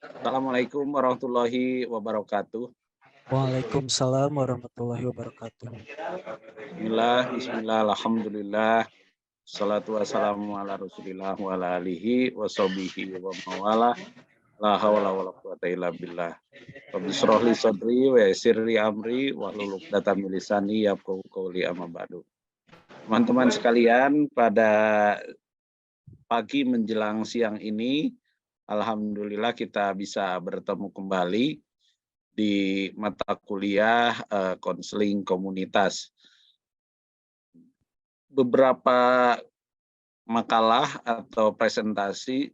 Assalamualaikum warahmatullahi wabarakatuh. Waalaikumsalam warahmatullahi wabarakatuh. Bismillah, alhamdulillah. Salatu wassalamu ala rasulillah wa ala alihi wa sahbihi wa mawala. La hawla wa la quwata illa billah. Rabbi shrah li sadri wa yassir li amri wahlul 'uqdatam min lisani yafqahu qawli amma ba'du. Teman-teman sekalian, pada pagi menjelang siang ini, alhamdulillah kita bisa bertemu kembali di mata kuliah konseling komunitas. Beberapa makalah atau presentasi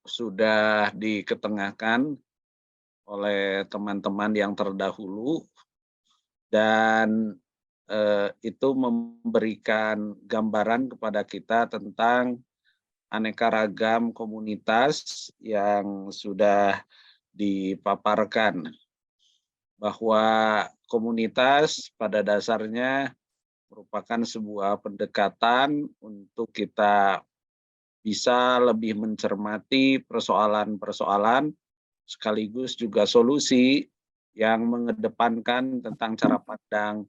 sudah diketengahkan oleh teman-teman yang terdahulu dan itu memberikan gambaran kepada kita tentang aneka ragam komunitas yang sudah dipaparkan, bahwa komunitas pada dasarnya merupakan sebuah pendekatan untuk kita bisa lebih mencermati persoalan-persoalan sekaligus juga solusi yang mengedepankan tentang cara pandang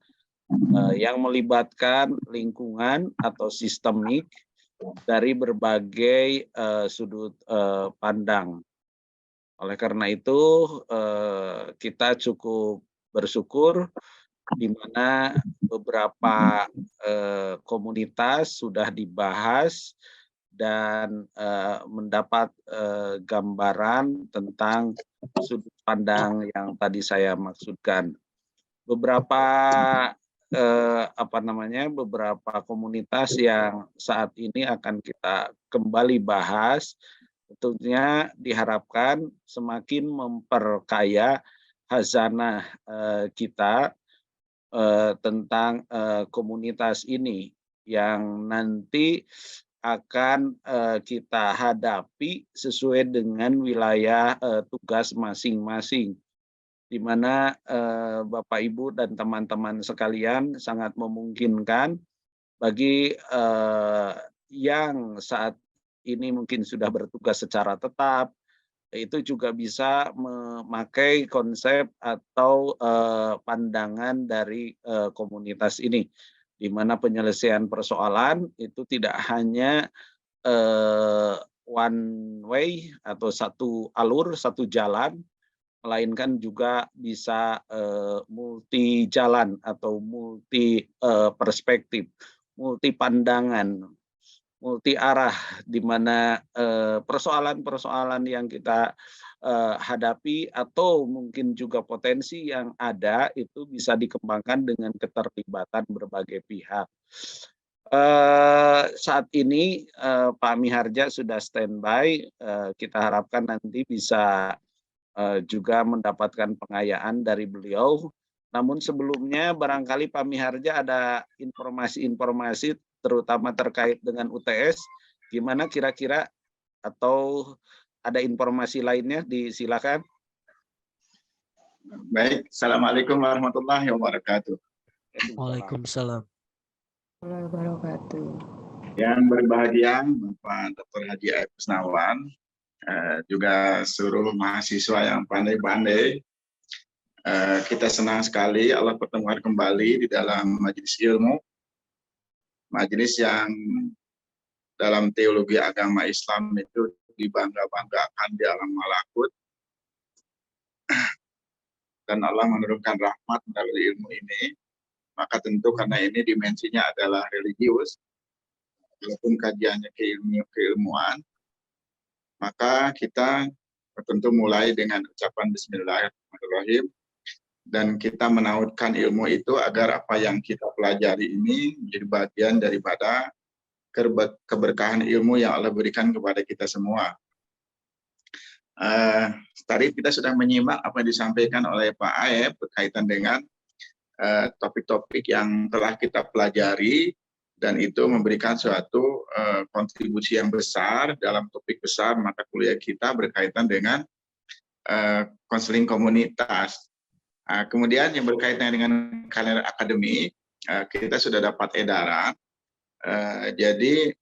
yang melibatkan lingkungan atau sistemik dari berbagai sudut pandang. Oleh karena itu kita cukup bersyukur di mana beberapa komunitas sudah dibahas dan mendapat gambaran tentang sudut pandang yang tadi saya maksudkan. Beberapa beberapa komunitas yang saat ini akan kita kembali bahas, tentunya diharapkan semakin memperkaya khazanah kita tentang komunitas ini yang nanti akan kita hadapi sesuai dengan wilayah tugas masing-masing, di mana Bapak Ibu dan teman-teman sekalian sangat memungkinkan bagi yang saat ini mungkin sudah bertugas secara tetap, itu juga bisa memakai konsep atau pandangan dari komunitas ini, di mana penyelesaian persoalan itu tidak hanya one way atau satu alur, satu jalan, melainkan juga bisa multi jalan atau multi perspektif, multi pandangan, multi arah, di mana persoalan-persoalan yang kita hadapi atau mungkin juga potensi yang ada itu bisa dikembangkan dengan keterlibatan berbagai pihak. Saat ini Pak Miharja sudah standby, kita harapkan nanti bisa juga mendapatkan pengayaan dari beliau. Namun sebelumnya barangkali Pak Miharja ada informasi-informasi terutama terkait dengan UTS, gimana kira-kira, atau ada informasi lainnya, disilakan. Baik, Assalamualaikum warahmatullahi wabarakatuh. Waalaikumsalam wabarakatuh. Yang berbahagia Bapak Dr. Haji Aib Kusnawan, juga seluruh mahasiswa yang pandai-pandai. Kita senang sekali Allah pertemukan kembali di dalam majelis ilmu, majelis yang dalam teologi agama Islam itu dibangga-banggakan di alam malakut, dan Allah menurunkan rahmat melalui ilmu ini. Maka tentu karena ini dimensinya adalah religius, walaupun kajiannya keilmuan, maka kita tentu mulai dengan ucapan Bismillahirrahmanirrahim, dan kita menautkan ilmu itu agar apa yang kita pelajari ini menjadi bagian daripada keberkahan ilmu yang Allah berikan kepada kita semua. Tadi kita sudah menyimak apa yang disampaikan oleh Pak Aeb berkaitan dengan topik-topik yang telah kita pelajari, dan itu memberikan suatu kontribusi yang besar dalam topik besar mata kuliah kita berkaitan dengan konseling komunitas. Kemudian yang berkaitan dengan kalender akademik, kita sudah dapat edaran. Jadi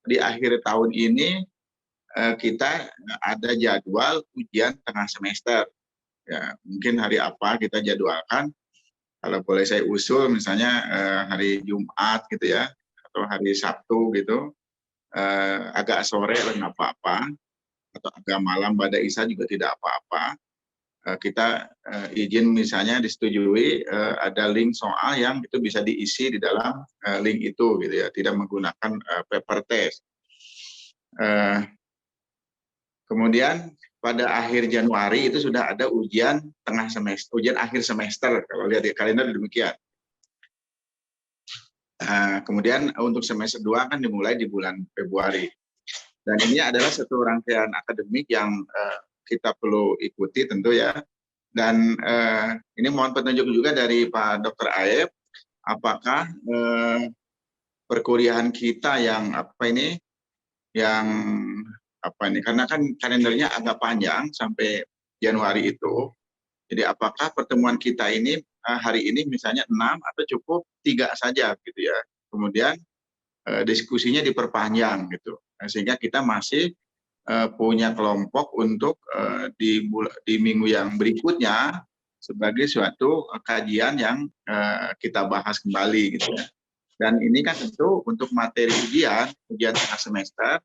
di akhir tahun ini kita ada jadwal ujian tengah semester. Ya, mungkin hari apa kita jadwalkan. Kalau boleh saya usul, misalnya hari Jumat gitu ya, atau hari Sabtu gitu, agak sore lah nggak apa-apa, atau agak malam pada Isya juga tidak apa-apa. Kita izin misalnya disetujui ada link soal yang itu bisa diisi di dalam link itu gitu ya, tidak menggunakan paper test. Kemudian pada akhir Januari itu sudah ada ujian tengah semester, ujian akhir semester kalau lihat di kalender demikian. Kemudian untuk semester 2 kan dimulai di bulan Februari. Dan ini adalah satu rangkaian akademik yang kita perlu ikuti tentu ya. Dan ini mohon petunjuk juga dari Pak Dr. Aep, apakah perkuliahan kita yang karena kan kalendernya agak panjang sampai Januari itu. Jadi apakah pertemuan kita ini hari ini misalnya 6 atau cukup 3 saja gitu ya. Kemudian diskusinya diperpanjang gitu. Sehingga kita masih punya kelompok untuk di minggu yang berikutnya sebagai suatu kajian yang kita bahas kembali gitu ya. Dan ini kan tentu untuk materi ujian tengah semester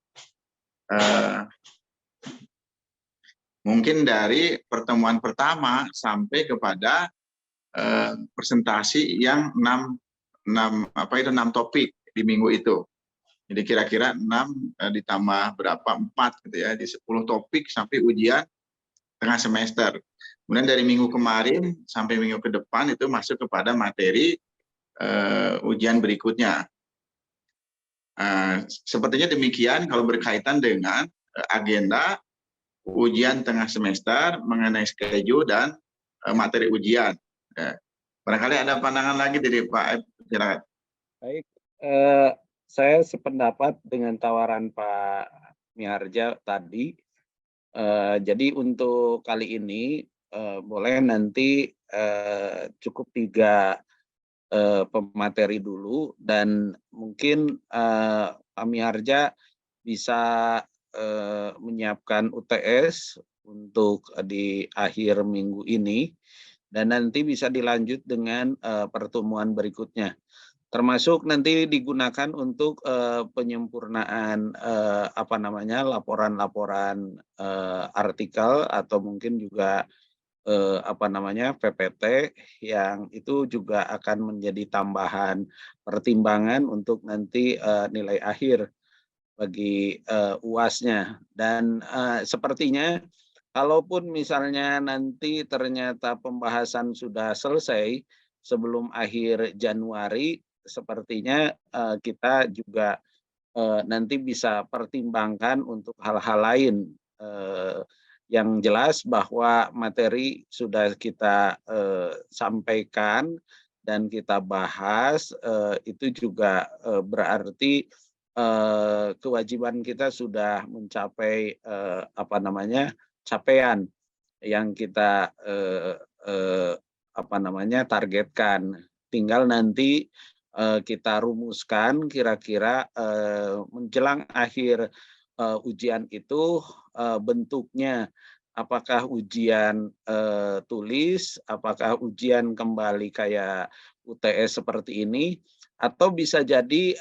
mungkin dari pertemuan pertama sampai kepada presentasi yang 6 topik di minggu itu. Jadi kira-kira 6 ditambah berapa 4 gitu ya, di 10 topik sampai ujian tengah semester. Kemudian dari minggu kemarin sampai minggu ke depan itu masuk kepada materi ujian berikutnya. Sepertinya demikian kalau berkaitan dengan agenda ujian tengah semester mengenai schedule dan materi ujian. Barangkali ada pandangan lagi dari Pak Aep. Baik, saya sependapat dengan tawaran Pak Miharja tadi. Jadi untuk kali ini boleh nanti cukup 3 pemateri dulu, dan mungkin Pak Miharja bisa menyiapkan UTS untuk di akhir minggu ini, dan nanti bisa dilanjut dengan pertemuan berikutnya. Termasuk nanti digunakan untuk penyempurnaan laporan-laporan artikel atau mungkin juga PPT yang itu juga akan menjadi tambahan pertimbangan untuk nanti nilai akhir bagi UAS-nya. Dan sepertinya kalaupun misalnya nanti ternyata pembahasan sudah selesai sebelum akhir Januari, sepertinya kita juga nanti bisa pertimbangkan untuk hal-hal lain. Yang jelas bahwa materi sudah kita sampaikan dan kita bahas, itu juga berarti kewajiban kita sudah mencapai capaian yang kita targetkan. Tinggal nanti kita rumuskan kira-kira menjelang akhir ujian itu bentuknya, apakah ujian tulis, apakah ujian kembali kayak UTS seperti ini, atau bisa jadi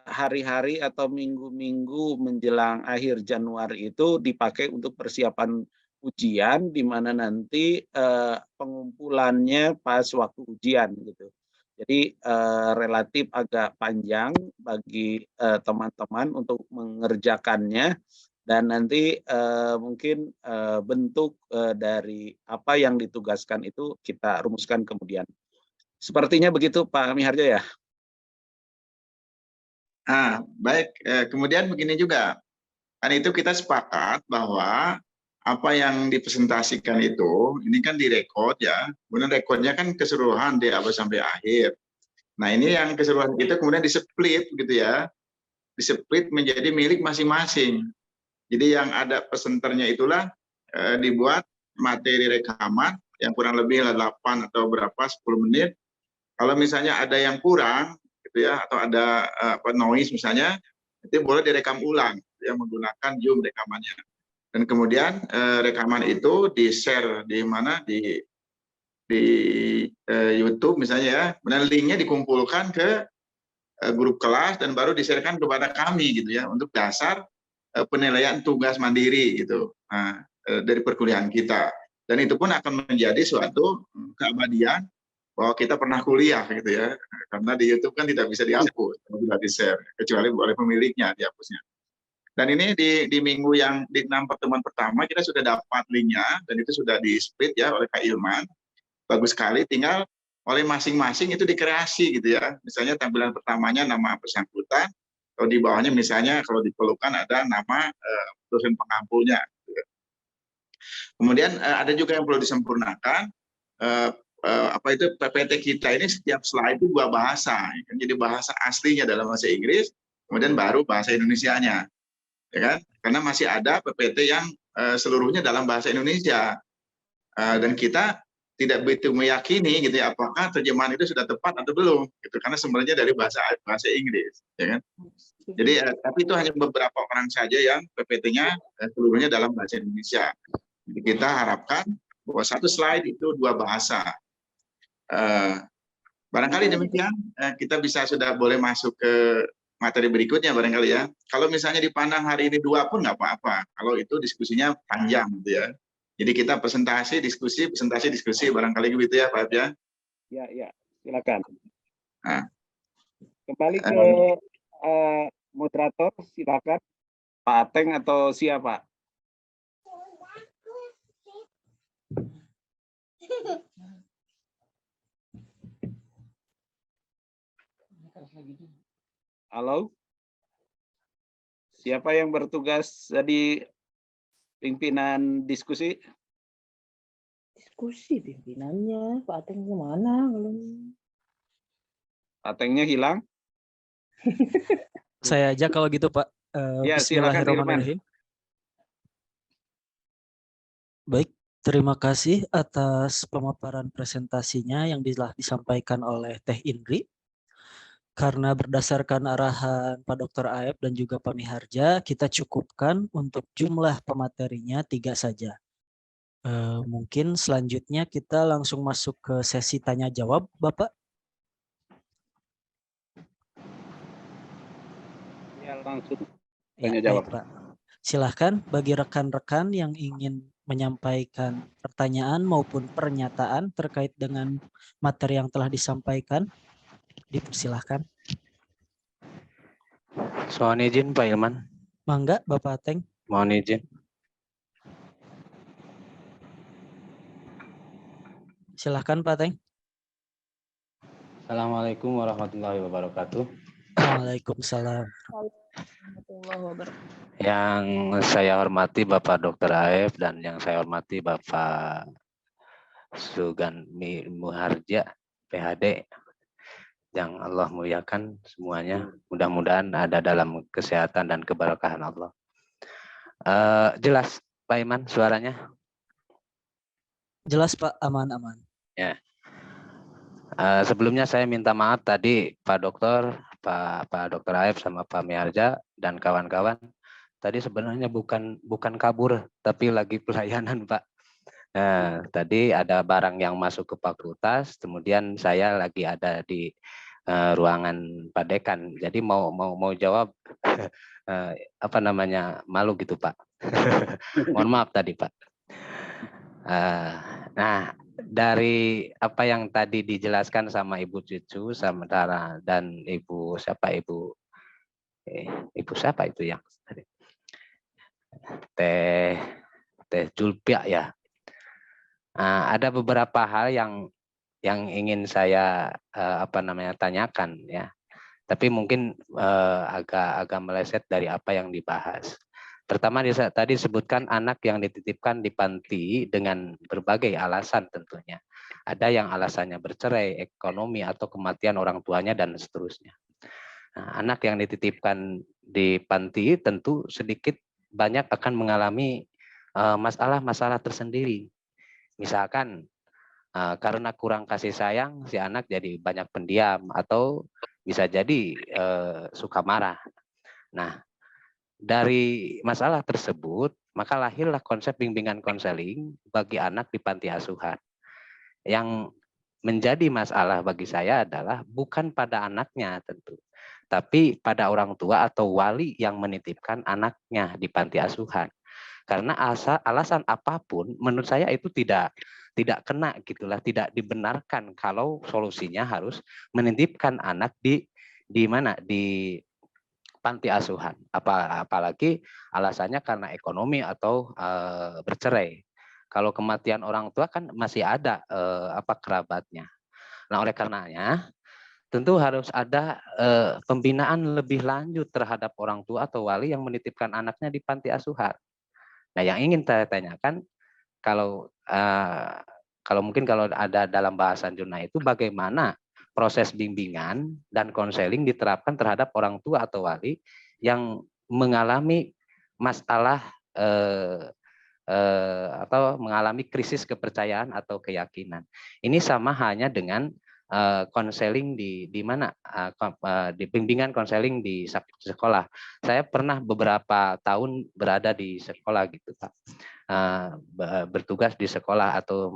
hari-hari atau minggu-minggu menjelang akhir Januari itu dipakai untuk persiapan ujian, di mana nanti pengumpulannya pas waktu ujian gitu. Jadi relatif agak panjang bagi teman-teman untuk mengerjakannya, dan nanti mungkin bentuk dari apa yang ditugaskan itu kita rumuskan kemudian. Sepertinya begitu Pak Miharja ya? Baik, kemudian begini juga, kan itu kita sepakat bahwa apa yang dipresentasikan itu, ini kan direkod ya, kemudian rekodnya kan keseluruhan di awal sampai akhir. Nah ini yang keseluruhan itu kemudian di-split gitu ya, di-split menjadi milik masing-masing. Jadi yang ada presenternya itulah dibuat materi rekaman yang kurang lebih 8 atau berapa 10 menit. Kalau misalnya ada yang kurang gitu ya, atau ada noise misalnya, itu boleh direkam ulang yang menggunakan Zoom rekamannya. Dan kemudian rekaman itu di-share di mana di YouTube misalnya ya, kemudian linknya dikumpulkan ke grup kelas dan baru di-sharekan kepada kami gitu ya untuk dasar penilaian tugas mandiri gitu. Nah, dari perkuliahan kita. Dan itu pun akan menjadi suatu keabadian bahwa kita pernah kuliah gitu ya. Karena di YouTube kan tidak bisa dihapus, tidak di-share kecuali oleh pemiliknya dihapusnya. Dan ini di minggu yang di 6 pertemuan pertama kita sudah dapat linknya dan itu sudah di-split ya oleh Kak Ilman. Bagus sekali, tinggal oleh masing-masing itu dikreasi gitu ya. Misalnya tampilan pertamanya nama bersangkutan, atau di bawahnya misalnya kalau diperlukan ada nama dosen pengampulnya. Gitu ya. Kemudian ada juga yang perlu disempurnakan, apa itu PPT kita ini setiap slide itu 2 bahasa. Jadi bahasa aslinya dalam bahasa Inggris, kemudian baru bahasa Indonesianya. Ya kan? Karena masih ada PPT yang seluruhnya dalam bahasa Indonesia. Dan kita tidak begitu meyakini gitu ya apakah terjemahan itu sudah tepat atau belum gitu karena sumbernya dari bahasa Inggris ya kan. Jadi tapi itu hanya beberapa orang saja yang PPT-nya seluruhnya dalam bahasa Indonesia. Jadi kita harapkan bahwa satu slide itu 2 bahasa. Barangkali demikian kita bisa sudah boleh masuk ke materi berikutnya barangkali ya. Kalau misalnya dipandang hari ini 2 pun nggak apa-apa. Kalau itu diskusinya panjang gitu ya. Jadi kita presentasi, diskusi, barangkali begitu ya Pak Abja. Ya, silakan. Nah, Kembali ke moderator, silakan. Pak Ateng atau siapa? Halo? Siapa yang bertugas jadi pimpinan diskusi? Diskusi pimpinannya, Pak Ateng kemana? Pak Atengnya hilang? Saya aja kalau gitu Pak. Ya, silakan Irman. Bismillahirrahmanirrahim. Baik, terima kasih atas pemaparan presentasinya yang telah disampaikan oleh Teh Indri. Karena berdasarkan arahan Pak Dr. Aep dan juga Pak Miharja, kita cukupkan untuk jumlah pematerinya 3 saja. Mungkin selanjutnya kita langsung masuk ke sesi tanya jawab, Bapak. Ya, langsung Ya, tanya jawab. baik, Pak. Silahkan bagi rekan-rekan yang ingin menyampaikan pertanyaan maupun pernyataan terkait dengan materi yang telah disampaikan, dipersilahkan. Mohon izin Pak Ilman. Mangga, Bapak Ateng. Mohon izin. Silahkan, Pak Ateng. Assalamualaikum warahmatullahi wabarakatuh. Waalaikumsalam. Yang saya hormati Bapak Dr. Aep dan yang saya hormati Bapak Sugandi Muharja, PhD. Yang Allah muliakan semuanya. Mudah-mudahan ada dalam kesehatan dan keberkahan Allah. Jelas Pak Iman suaranya? Jelas Pak, aman-aman. Ya. Sebelumnya saya minta maaf tadi Pak Dokter, Pak Dr. Aep sama Pak Miharja dan kawan-kawan. Tadi sebenarnya bukan kabur, tapi lagi pelayanan Pak. Nah, tadi ada barang yang masuk ke fakultas, kemudian saya lagi ada di ruangan Pak Dekan. Jadi mau jawab apa namanya malu gitu Pak. Mohon maaf tadi Pak. Nah, dari apa yang tadi dijelaskan sama Ibu Cucu sementara dan Ibu siapa Ibu siapa itu yang tadi? Teh Julpia ya. Ada beberapa hal yang ingin saya tanyakan ya. Tapi mungkin agak meleset dari apa yang dibahas. Pertama tadi sebutkan anak yang dititipkan di panti dengan berbagai alasan tentunya. Ada yang alasannya bercerai, ekonomi atau kematian orang tuanya dan seterusnya. Nah, anak yang dititipkan di panti tentu sedikit banyak akan mengalami masalah-masalah tersendiri. Misalkan karena kurang kasih sayang si anak jadi banyak pendiam atau bisa jadi suka marah. Nah, dari masalah tersebut, maka lahirlah konsep bimbingan konseling bagi anak di panti asuhan. Yang menjadi masalah bagi saya adalah bukan pada anaknya tentu, tapi pada orang tua atau wali yang menitipkan anaknya di panti asuhan. Karena alasan apapun menurut saya itu tidak kena gitulah, tidak dibenarkan kalau solusinya harus menitipkan anak di mana, di panti asuhan. Apalagi alasannya karena ekonomi atau bercerai. Kalau kematian orang tua kan masih ada kerabatnya. Nah, oleh karenanya tentu harus ada pembinaan lebih lanjut terhadap orang tua atau wali yang menitipkan anaknya di panti asuhan. Nah, yang ingin saya tanyakan, kalau mungkin kalau ada dalam bahasan jurnal itu, bagaimana proses bimbingan dan konseling diterapkan terhadap orang tua atau wali yang mengalami masalah atau mengalami krisis kepercayaan atau keyakinan. Ini sama hanya dengan konseling di mana, di bimbingan konseling di sekolah. Saya pernah beberapa tahun berada di sekolah gitu, Pak. Bertugas di sekolah atau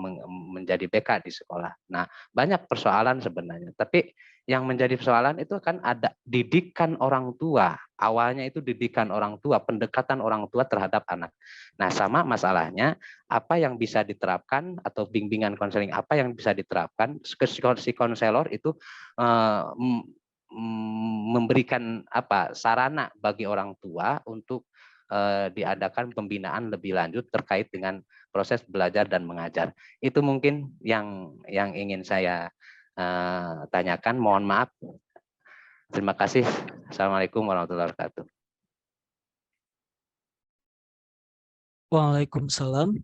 menjadi BK di sekolah. Nah, banyak persoalan sebenarnya, tapi yang menjadi persoalan itu kan ada didikan orang tua. Awalnya itu didikan orang tua, pendekatan orang tua terhadap anak. Nah, sama masalahnya, apa yang bisa diterapkan atau bimbingan konseling apa yang bisa diterapkan, si konselor itu memberikan sarana bagi orang tua untuk diadakan pembinaan lebih lanjut terkait dengan proses belajar dan mengajar. Itu mungkin yang ingin saya tanyakan. Mohon maaf. Terima kasih. Assalamualaikum warahmatullahi wabarakatuh. Waalaikumsalam.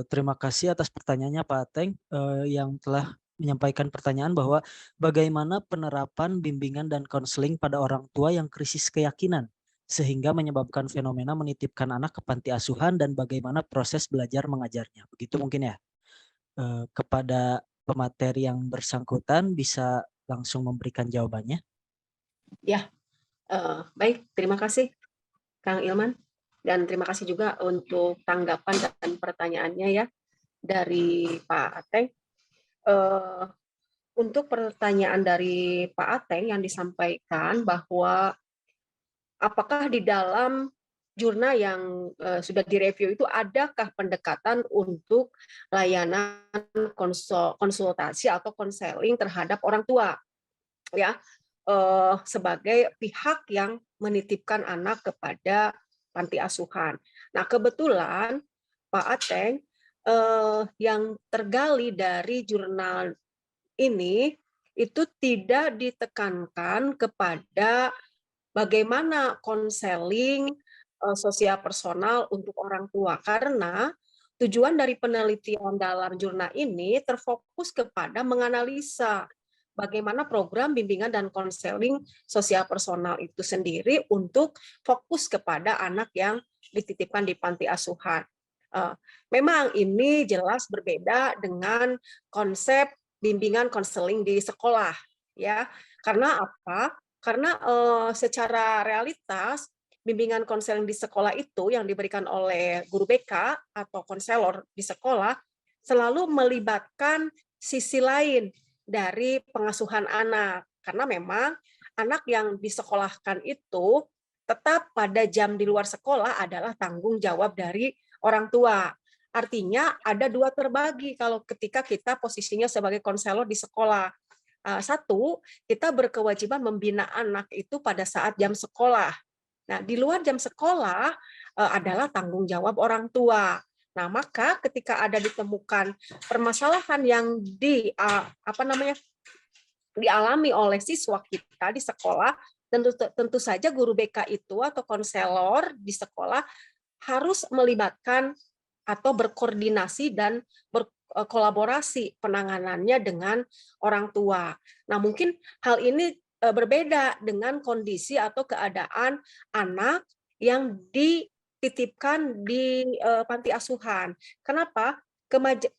Terima kasih atas pertanyaannya Pak Ateng yang telah menyampaikan pertanyaan bahwa bagaimana penerapan bimbingan dan konseling pada orang tua yang krisis keyakinan sehingga menyebabkan fenomena menitipkan anak ke panti asuhan dan bagaimana proses belajar mengajarnya. Begitu mungkin ya. Kepada pemateri yang bersangkutan bisa langsung memberikan jawabannya. Ya, baik. Terima kasih Kang Ilman. Dan terima kasih juga untuk tanggapan dan pertanyaannya ya dari Pak Ateng. Untuk pertanyaan dari Pak Ateng yang disampaikan bahwa apakah di dalam jurnal yang sudah direview itu adakah pendekatan untuk layanan konsultasi atau konseling terhadap orang tua ya sebagai pihak yang menitipkan anak kepada panti asuhan. Nah, kebetulan Pak Ateng yang tergali dari jurnal ini itu tidak ditekankan kepada bagaimana konseling sosial personal untuk orang tua, karena tujuan dari penelitian dalam jurnal ini terfokus kepada menganalisa bagaimana program bimbingan dan konseling sosial personal itu sendiri untuk fokus kepada anak yang dititipkan di panti asuhan. Memang ini jelas berbeda dengan konsep bimbingan konseling di sekolah, ya. Karena apa? Karena secara realitas bimbingan konseling di sekolah itu yang diberikan oleh guru BK atau konselor di sekolah selalu melibatkan sisi lain dari pengasuhan anak, karena memang anak yang disekolahkan itu tetap pada jam di luar sekolah adalah tanggung jawab dari orang tua. Artinya ada dua terbagi kalau ketika kita posisinya sebagai konselor di sekolah. Satu, kita berkewajiban membina anak itu pada saat jam sekolah. Nah, di luar jam sekolah adalah tanggung jawab orang tua. Nah, maka ketika ada ditemukan permasalahan yang dialami oleh siswa kita di sekolah, tentu saja guru BK itu atau konselor di sekolah harus melibatkan atau berkoordinasi dan berkolaborasi penanganannya dengan orang tua. Nah, mungkin hal ini berbeda dengan kondisi atau keadaan anak yang dititipkan di panti asuhan. Kenapa?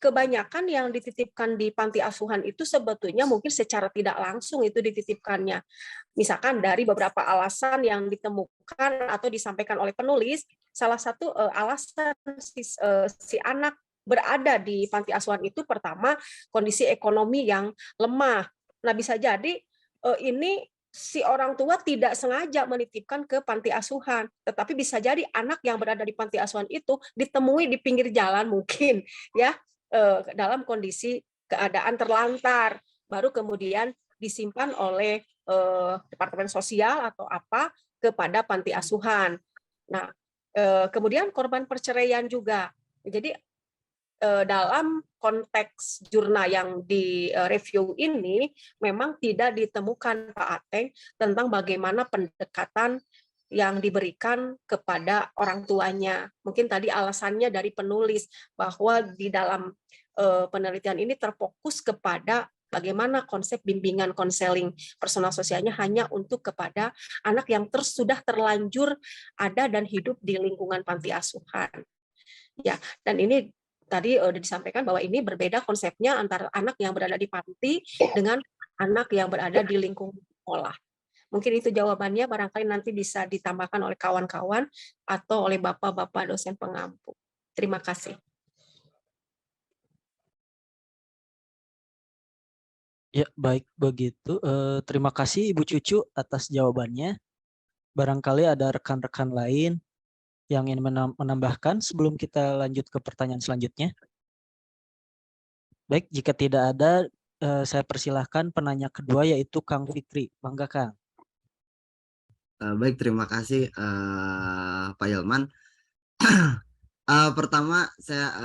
kebanyakan yang dititipkan di panti asuhan itu sebetulnya mungkin secara tidak langsung itu dititipkannya. Misalkan dari beberapa alasan yang ditemukan atau disampaikan oleh penulis, salah satu alasan si anak berada di panti asuhan itu pertama kondisi ekonomi yang lemah. Nah, bisa jadi ini si orang tua tidak sengaja menitipkan ke panti asuhan, tetapi bisa jadi anak yang berada di panti asuhan itu ditemui di pinggir jalan mungkin ya dalam kondisi keadaan terlantar, baru kemudian disimpan oleh Departemen Sosial atau apa kepada panti asuhan. Nah, kemudian korban perceraian juga. Jadi dalam konteks jurnal yang direview ini memang tidak ditemukan Pak Ateng tentang bagaimana pendekatan yang diberikan kepada orang tuanya. Mungkin tadi alasannya dari penulis bahwa di dalam penelitian ini terfokus kepada bagaimana konsep bimbingan konseling personal sosialnya hanya untuk kepada anak yang sudah terlanjur ada dan hidup di lingkungan panti asuhan. Ya, dan ini tadi sudah disampaikan bahwa ini berbeda konsepnya antara anak yang berada di panti dengan anak yang berada di lingkungan sekolah. Mungkin itu jawabannya, barangkali nanti bisa ditambahkan oleh kawan-kawan atau oleh bapak-bapak dosen pengampu. Terima kasih. Ya, baik begitu. Terima kasih Ibu Cucu atas jawabannya. Barangkali ada rekan-rekan lain yang ingin menambahkan sebelum kita lanjut ke pertanyaan selanjutnya. Baik, jika tidak ada, saya persilahkan penanya kedua yaitu Kang Fikri. Bangga, Kang. Baik, terima kasih Pak Yilman. Pertama saya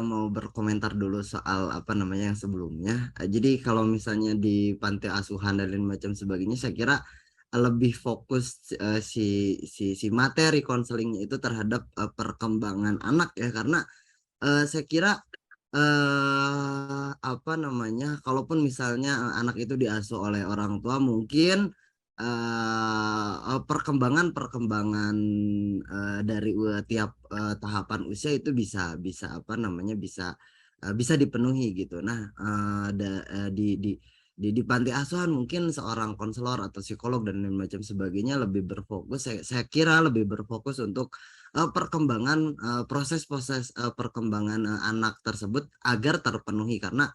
mau berkomentar dulu soal apa namanya yang sebelumnya. Jadi kalau misalnya di panti asuhan dan lain macam sebagainya, saya kira lebih fokus si materi konselingnya itu terhadap perkembangan anak ya, karena saya kira apa namanya, kalaupun misalnya anak itu diasuh oleh orang tua, mungkin perkembangan dari tiap tahapan usia itu bisa apa namanya bisa dipenuhi gitu. Nah, di panti asuhan mungkin seorang konselor atau psikolog dan lain macam sebagainya lebih berfokus, saya kira lebih berfokus untuk perkembangan proses-proses perkembangan anak tersebut agar terpenuhi, karena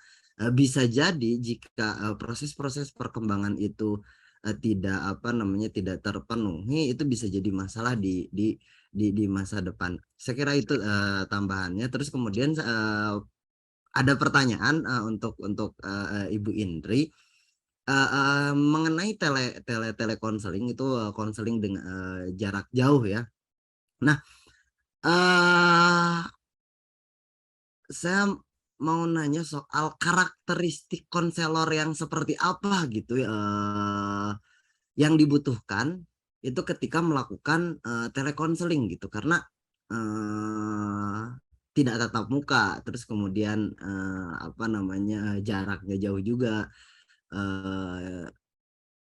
bisa jadi jika proses-proses perkembangan itu tidak apa namanya tidak terpenuhi, itu bisa jadi masalah di masa depan. Saya kira itu tambahannya. Terus kemudian ada pertanyaan untuk Ibu Indri mengenai telekonseling itu konseling dengan jarak jauh ya. Nah, saya mau nanya soal karakteristik konselor yang seperti apa gitu ya, yang dibutuhkan itu ketika melakukan telekonseling gitu, karena tidak tatap muka, terus kemudian apa namanya jaraknya jauh juga,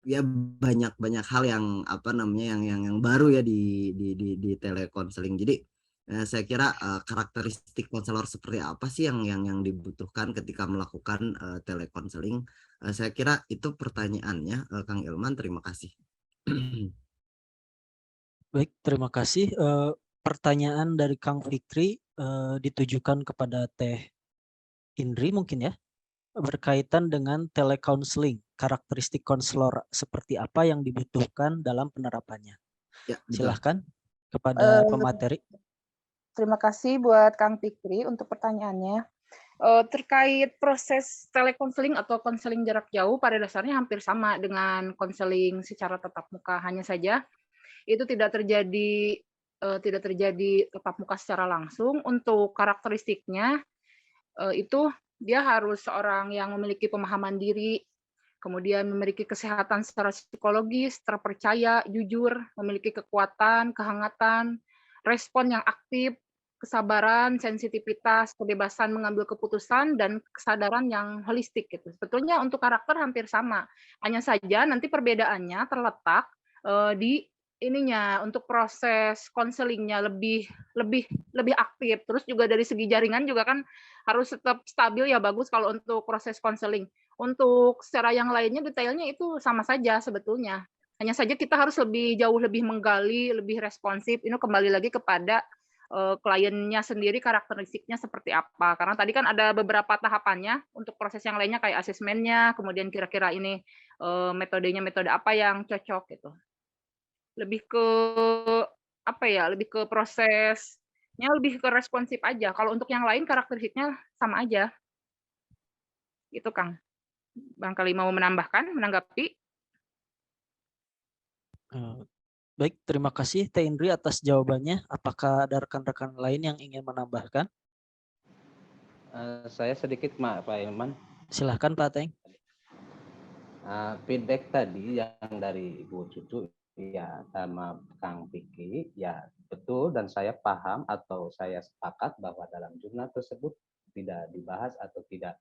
ya banyak hal yang apa namanya yang baru ya di telekonseling. Jadi saya kira karakteristik konselor seperti apa sih yang dibutuhkan ketika melakukan telekonseling. Saya kira itu pertanyaannya, Kang Ilman. Terima kasih. Baik, terima kasih. Pertanyaan dari Kang Fikri ditujukan kepada Teh Indri mungkin ya, berkaitan dengan telecounseling, karakteristik konselor seperti apa yang dibutuhkan dalam penerapannya. Ya, betul. Silahkan kepada pemateri. Terima kasih buat Kang Fikri untuk pertanyaannya. Terkait proses telekonseling atau konseling jarak jauh pada dasarnya hampir sama dengan konseling secara tatap muka, hanya saja itu tidak terjadi tatap muka secara langsung. Untuk karakteristiknya itu dia harus seorang yang memiliki pemahaman diri, kemudian memiliki kesehatan secara psikologis, terpercaya, jujur, memiliki kekuatan, kehangatan, respon yang aktif, kesabaran, sensitivitas, kebebasan mengambil keputusan, dan kesadaran yang holistik gitu. Sebetulnya untuk karakter hampir sama, hanya saja nanti perbedaannya terletak di ininya untuk proses konselingnya lebih aktif. Terus juga dari segi jaringan juga kan harus tetap stabil ya, bagus kalau untuk proses konseling. Untuk secara yang lainnya detailnya itu sama saja sebetulnya. Hanya saja kita harus jauh lebih menggali, lebih responsif. Ini kembali lagi kepada kliennya sendiri, karakteristiknya seperti apa. Karena tadi kan ada beberapa tahapannya untuk proses yang lainnya kayak asesmennya, kemudian kira-kira ini metodenya metode apa yang cocok gitu. Lebih ke apa ya, lebih ke prosesnya, lebih ke responsif aja. Kalau untuk yang lain karakteristiknya sama aja. Gitu, Kang. Barangkali mau menambahkan, menanggapi? Baik, terima kasih Teh Indri atas jawabannya. Apakah ada rekan-rekan lain yang ingin menambahkan? Saya sedikit Pak Ilman. Silahkan Pak Ateng. Feedback tadi yang dari Ibu Cucu ya sama Kang Piki ya betul, dan saya paham atau saya sepakat bahwa dalam jurnal tersebut tidak dibahas atau tidak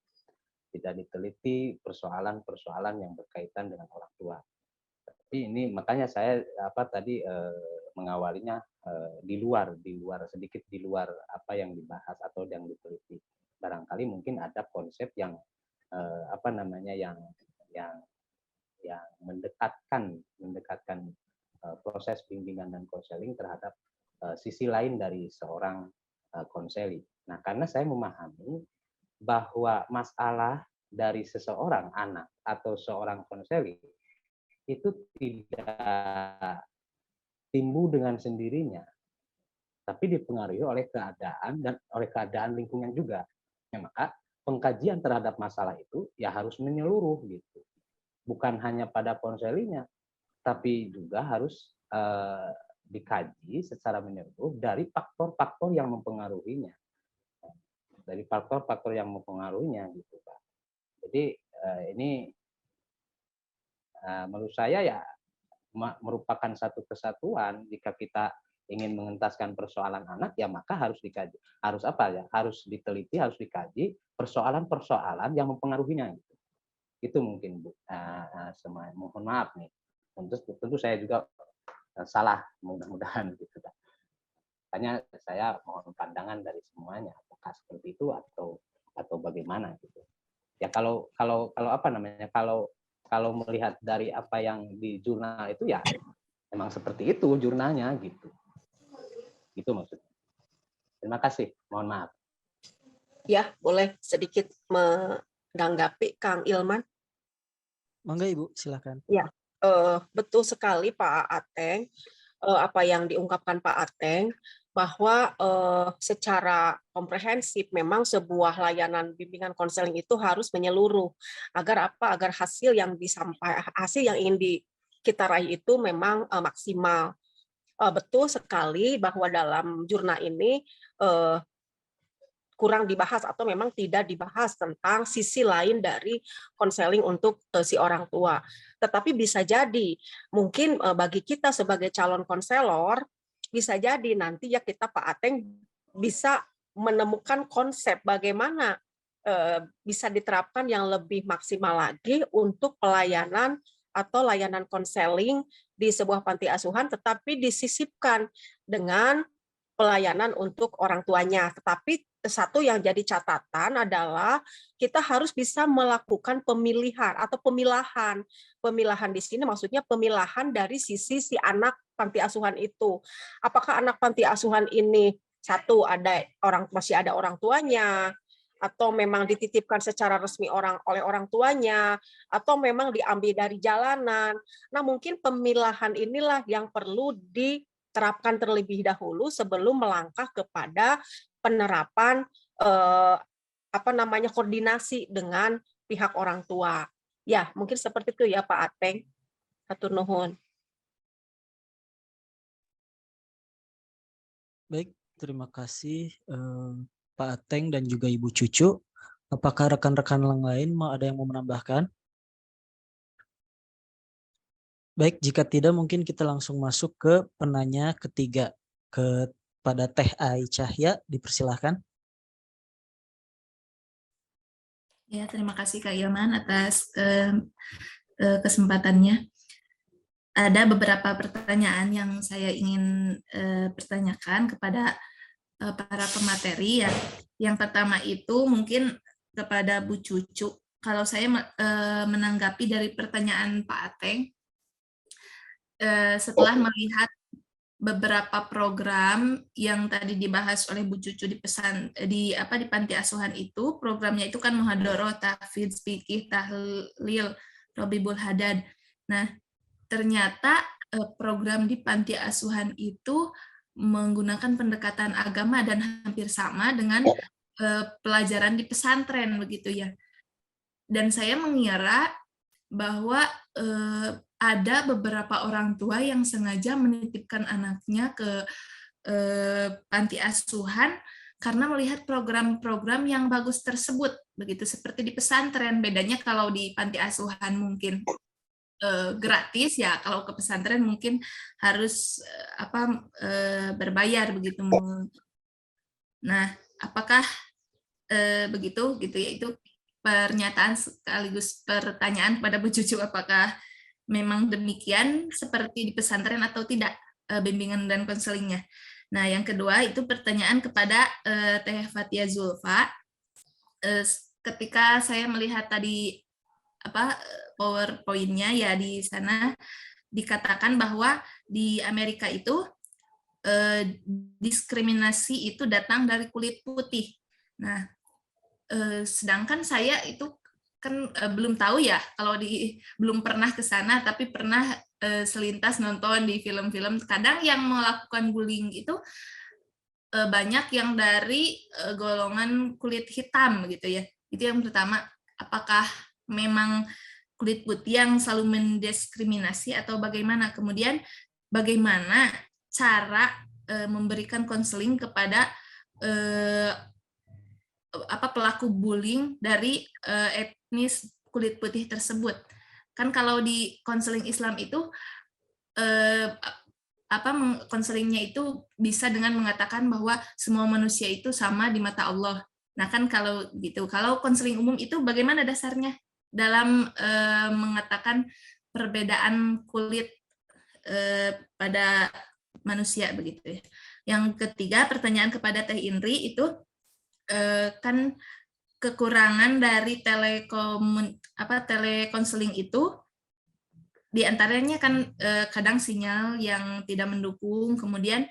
diteliti persoalan-persoalan yang berkaitan dengan orang tua. Tapi ini makanya saya mengawalinya sedikit di luar apa yang dibahas atau yang diteliti. Barangkali mungkin ada konsep yang yang mendekatkan proses bimbingan dan konseling terhadap sisi lain dari seorang konseli. Nah, karena saya memahami bahwa masalah dari seseorang anak atau seorang konseli itu tidak timbul dengan sendirinya, tapi dipengaruhi oleh keadaan dan oleh keadaan lingkungan juga. Ya, maka pengkajian terhadap masalah itu ya harus menyeluruh gitu. Bukan hanya pada konselinya, tapi juga harus dikaji secara menyeluruh dari faktor-faktor yang mempengaruhinya. Dari faktor-faktor yang mempengaruhinya gitu, Pak. Jadi ini menurut saya ya merupakan satu kesatuan. Jika kita ingin mengentaskan persoalan anak, ya maka harus dikaji, harus diteliti, harus dikaji persoalan-persoalan yang mempengaruhinya. Itu mungkin Bu. Mohon maaf nih. Tentu saya juga salah, mudah-mudahan gitu. Makanya saya mohon pandangan dari semuanya, apakah seperti itu atau bagaimana gitu. Ya kalau melihat dari apa yang di jurnal itu ya memang seperti itu jurnalnya gitu. Itu maksudnya. Terima kasih, mohon maaf. Ya, boleh sedikit menanggapi Kang Ilman. Mangga Ibu, silakan. Ya, betul sekali Pak Ateng, apa yang diungkapkan Pak Ateng, bahwa secara komprehensif memang sebuah layanan bimbingan konseling itu harus menyeluruh agar hasil yang ingin kita raih itu memang maksimal. Betul sekali bahwa dalam jurnal ini kurang dibahas atau memang tidak dibahas tentang sisi lain dari konseling untuk si orang tua. Tetapi bisa jadi mungkin bagi kita sebagai calon konselor bisa jadi nanti ya kita Pak Ateng bisa menemukan konsep bagaimana bisa diterapkan yang lebih maksimal lagi untuk pelayanan atau layanan konseling di sebuah panti asuhan, tetapi disisipkan dengan pelayanan untuk orang tuanya. Tetapi satu yang jadi catatan adalah kita harus bisa melakukan pemilihan atau pemilahan. Pemilahan di sini maksudnya pemilahan dari sisi si anak panti asuhan itu. Apakah anak panti asuhan ini masih ada orang tuanya, atau memang dititipkan secara resmi oleh orang tuanya, atau memang diambil dari jalanan. Nah, mungkin pemilahan inilah yang perlu diterapkan terlebih dahulu sebelum melangkah kepada penerapan koordinasi dengan pihak orang tua. Ya, mungkin seperti itu ya Pak Ateng. Hatur nuhun. Baik, terima kasih Pak Ateng dan juga Ibu Cucu. Apakah rekan-rekan yang lain ada yang mau menambahkan? Baik, jika tidak mungkin kita langsung masuk ke penanya ketiga kepada Teh Ai Cahya, dipersilahkan. Ya, terima kasih Kak Ilman atas kesempatannya. ada beberapa pertanyaan yang saya ingin pertanyakan kepada para pemateri ya. Yang pertama itu mungkin kepada Bu Cucu. Kalau saya menanggapi dari pertanyaan Pak Ateng, setelah melihat beberapa program yang tadi dibahas oleh Bu Cucu di panti asuhan itu, programnya itu kan muhadharah, tahfidz, fikih, tahlil, robibul hadad. Nah, ternyata program di panti asuhan itu menggunakan pendekatan agama dan hampir sama dengan pelajaran di pesantren begitu ya. Dan saya mengira bahwa ada beberapa orang tua yang sengaja menitipkan anaknya ke panti asuhan karena melihat program-program yang bagus tersebut, begitu seperti di pesantren. Bedanya kalau di panti asuhan mungkin gratis ya, kalau ke pesantren mungkin harus berbayar begitu. Nah, apakah begitu gitu ya, itu pernyataan sekaligus pertanyaan kepada Bu Cucu, apakah memang demikian seperti di pesantren atau tidak bimbingan dan konselingnya. Nah, yang kedua itu pertanyaan kepada Teh Fathia Zulfa. Ketika saya melihat tadi PowerPoint-nya ya, di sana dikatakan bahwa di Amerika itu diskriminasi itu datang dari kulit putih. Nah, sedangkan saya itu kan belum tahu ya, kalau belum pernah ke sana, tapi pernah selintas nonton di film-film. Kadang yang melakukan bullying itu banyak yang dari golongan kulit hitam gitu ya. Itu yang pertama, apakah memang kulit putih yang selalu mendiskriminasi atau bagaimana? Kemudian bagaimana cara memberikan konseling kepada pelaku bullying dari etnis kulit putih tersebut. Kan kalau di konseling Islam itu konselingnya itu bisa dengan mengatakan bahwa semua manusia itu sama di mata Allah. Nah, kan kalau gitu, kalau konseling umum itu bagaimana dasarnya dalam mengatakan perbedaan kulit pada manusia begitu ya. Yang ketiga, pertanyaan kepada Teh Indri itu kan kekurangan dari telekonseling itu diantaranya kan kadang sinyal yang tidak mendukung, kemudian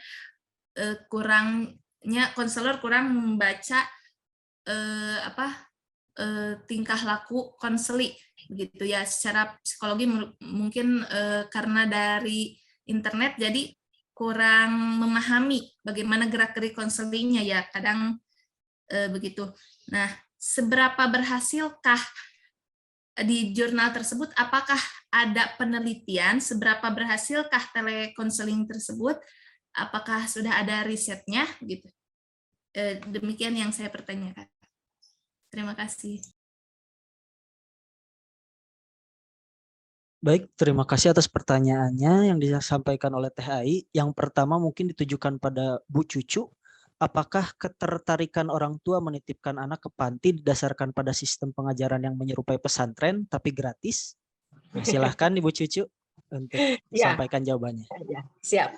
kurangnya konselor kurang membaca tingkah laku konseli begitu ya, secara psikologi mungkin karena dari internet jadi kurang memahami bagaimana gerak-gerik konselingnya ya, kadang begitu. Nah, seberapa berhasilkah di jurnal tersebut, apakah ada penelitian seberapa berhasilkah telekonseling tersebut, apakah sudah ada risetnya gitu. Demikian yang saya pertanyakan. Terima kasih. Baik, terima kasih atas pertanyaannya yang disampaikan oleh Teh Ai. Yang pertama mungkin ditujukan pada Bu Cucu. Apakah ketertarikan orang tua menitipkan anak ke panti didasarkan pada sistem pengajaran yang menyerupai pesantren tapi gratis? Silahkan Ibu Cucu untuk sampaikan jawabannya. Ya, siap.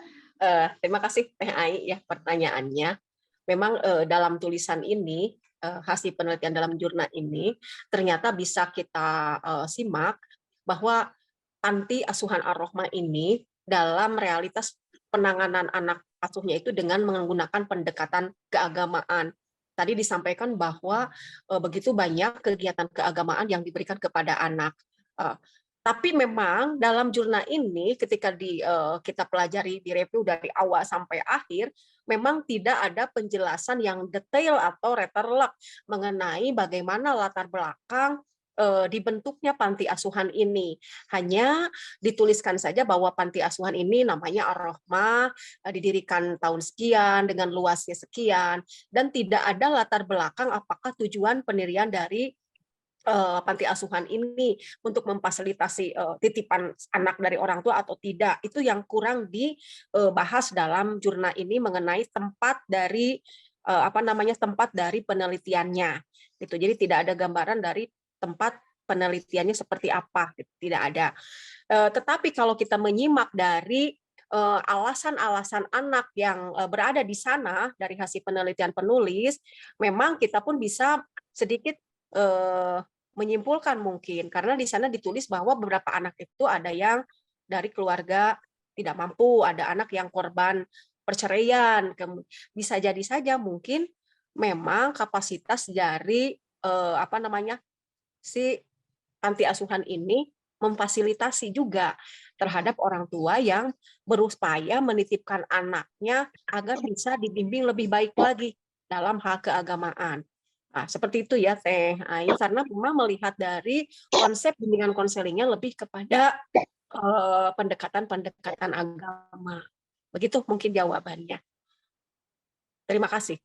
Terima kasih Teh Ai ya pertanyaannya. Memang dalam tulisan ini, hasil penelitian dalam jurnal ini, ternyata bisa kita simak bahwa panti asuhan Ar-Rahmah ini dalam realitas penanganan anak asuhnya itu dengan menggunakan pendekatan keagamaan. Tadi disampaikan bahwa begitu banyak kegiatan keagamaan yang diberikan kepada anak. Tapi memang dalam jurnal ini ketika kita pelajari, direview dari awal sampai akhir, memang tidak ada penjelasan yang detail atau letterlock mengenai bagaimana latar belakang dibentuknya panti asuhan ini. Hanya dituliskan saja bahwa panti asuhan ini namanya Ar-Rahmah, didirikan tahun sekian, dengan luasnya sekian, dan tidak ada latar belakang apakah tujuan pendirian dari panti asuhan ini untuk memfasilitasi titipan anak dari orang tua atau tidak. Itu yang kurang dibahas dalam jurnal ini mengenai tempat dari tempat dari penelitiannya. Gitu. Jadi tidak ada gambaran dari tempat penelitiannya seperti apa, tidak ada. Tetapi kalau kita menyimak dari alasan-alasan anak yang berada di sana dari hasil penelitian penulis, memang kita pun bisa sedikit menyimpulkan mungkin, karena di sana ditulis bahwa beberapa anak itu ada yang dari keluarga tidak mampu, ada anak yang korban perceraian, bisa jadi saja mungkin memang kapasitas dari si panti asuhan ini memfasilitasi juga terhadap orang tua yang berupaya menitipkan anaknya agar bisa dibimbing lebih baik lagi dalam hal keagamaan. Nah, seperti itu ya Teh Ayu, karena memang melihat dari konsep bimbingan konselingnya lebih kepada pendekatan-pendekatan agama. Begitu mungkin jawabannya. Terima kasih.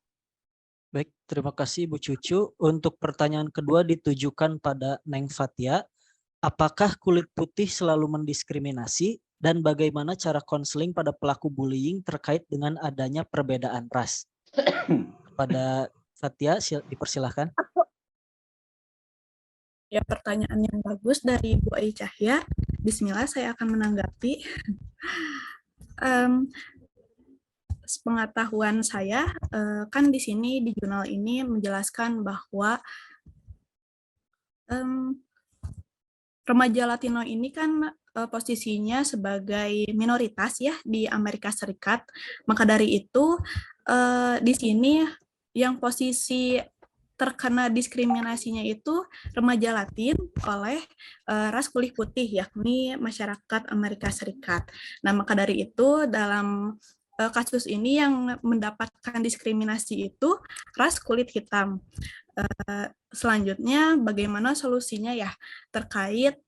Baik, terima kasih Bu Cucu. Untuk pertanyaan kedua ditujukan pada Neng Fatia. Apakah kulit putih selalu mendiskriminasi dan bagaimana cara konseling pada pelaku bullying terkait dengan adanya perbedaan ras? Pada Fatia, dipersilahkan. Ya, pertanyaan yang bagus dari Bu Ai Cahya. Bismillah, saya akan menanggapi. Sepengetahuan saya, kan di sini di jurnal ini menjelaskan bahwa remaja Latino ini kan posisinya sebagai minoritas ya di Amerika Serikat. Maka dari itu di sini yang posisi terkena diskriminasinya itu remaja Latin oleh ras kulit putih, yakni masyarakat Amerika Serikat. Nah, maka dari itu dalam kasus ini yang mendapatkan diskriminasi itu ras kulit hitam. Selanjutnya bagaimana solusinya ya terkait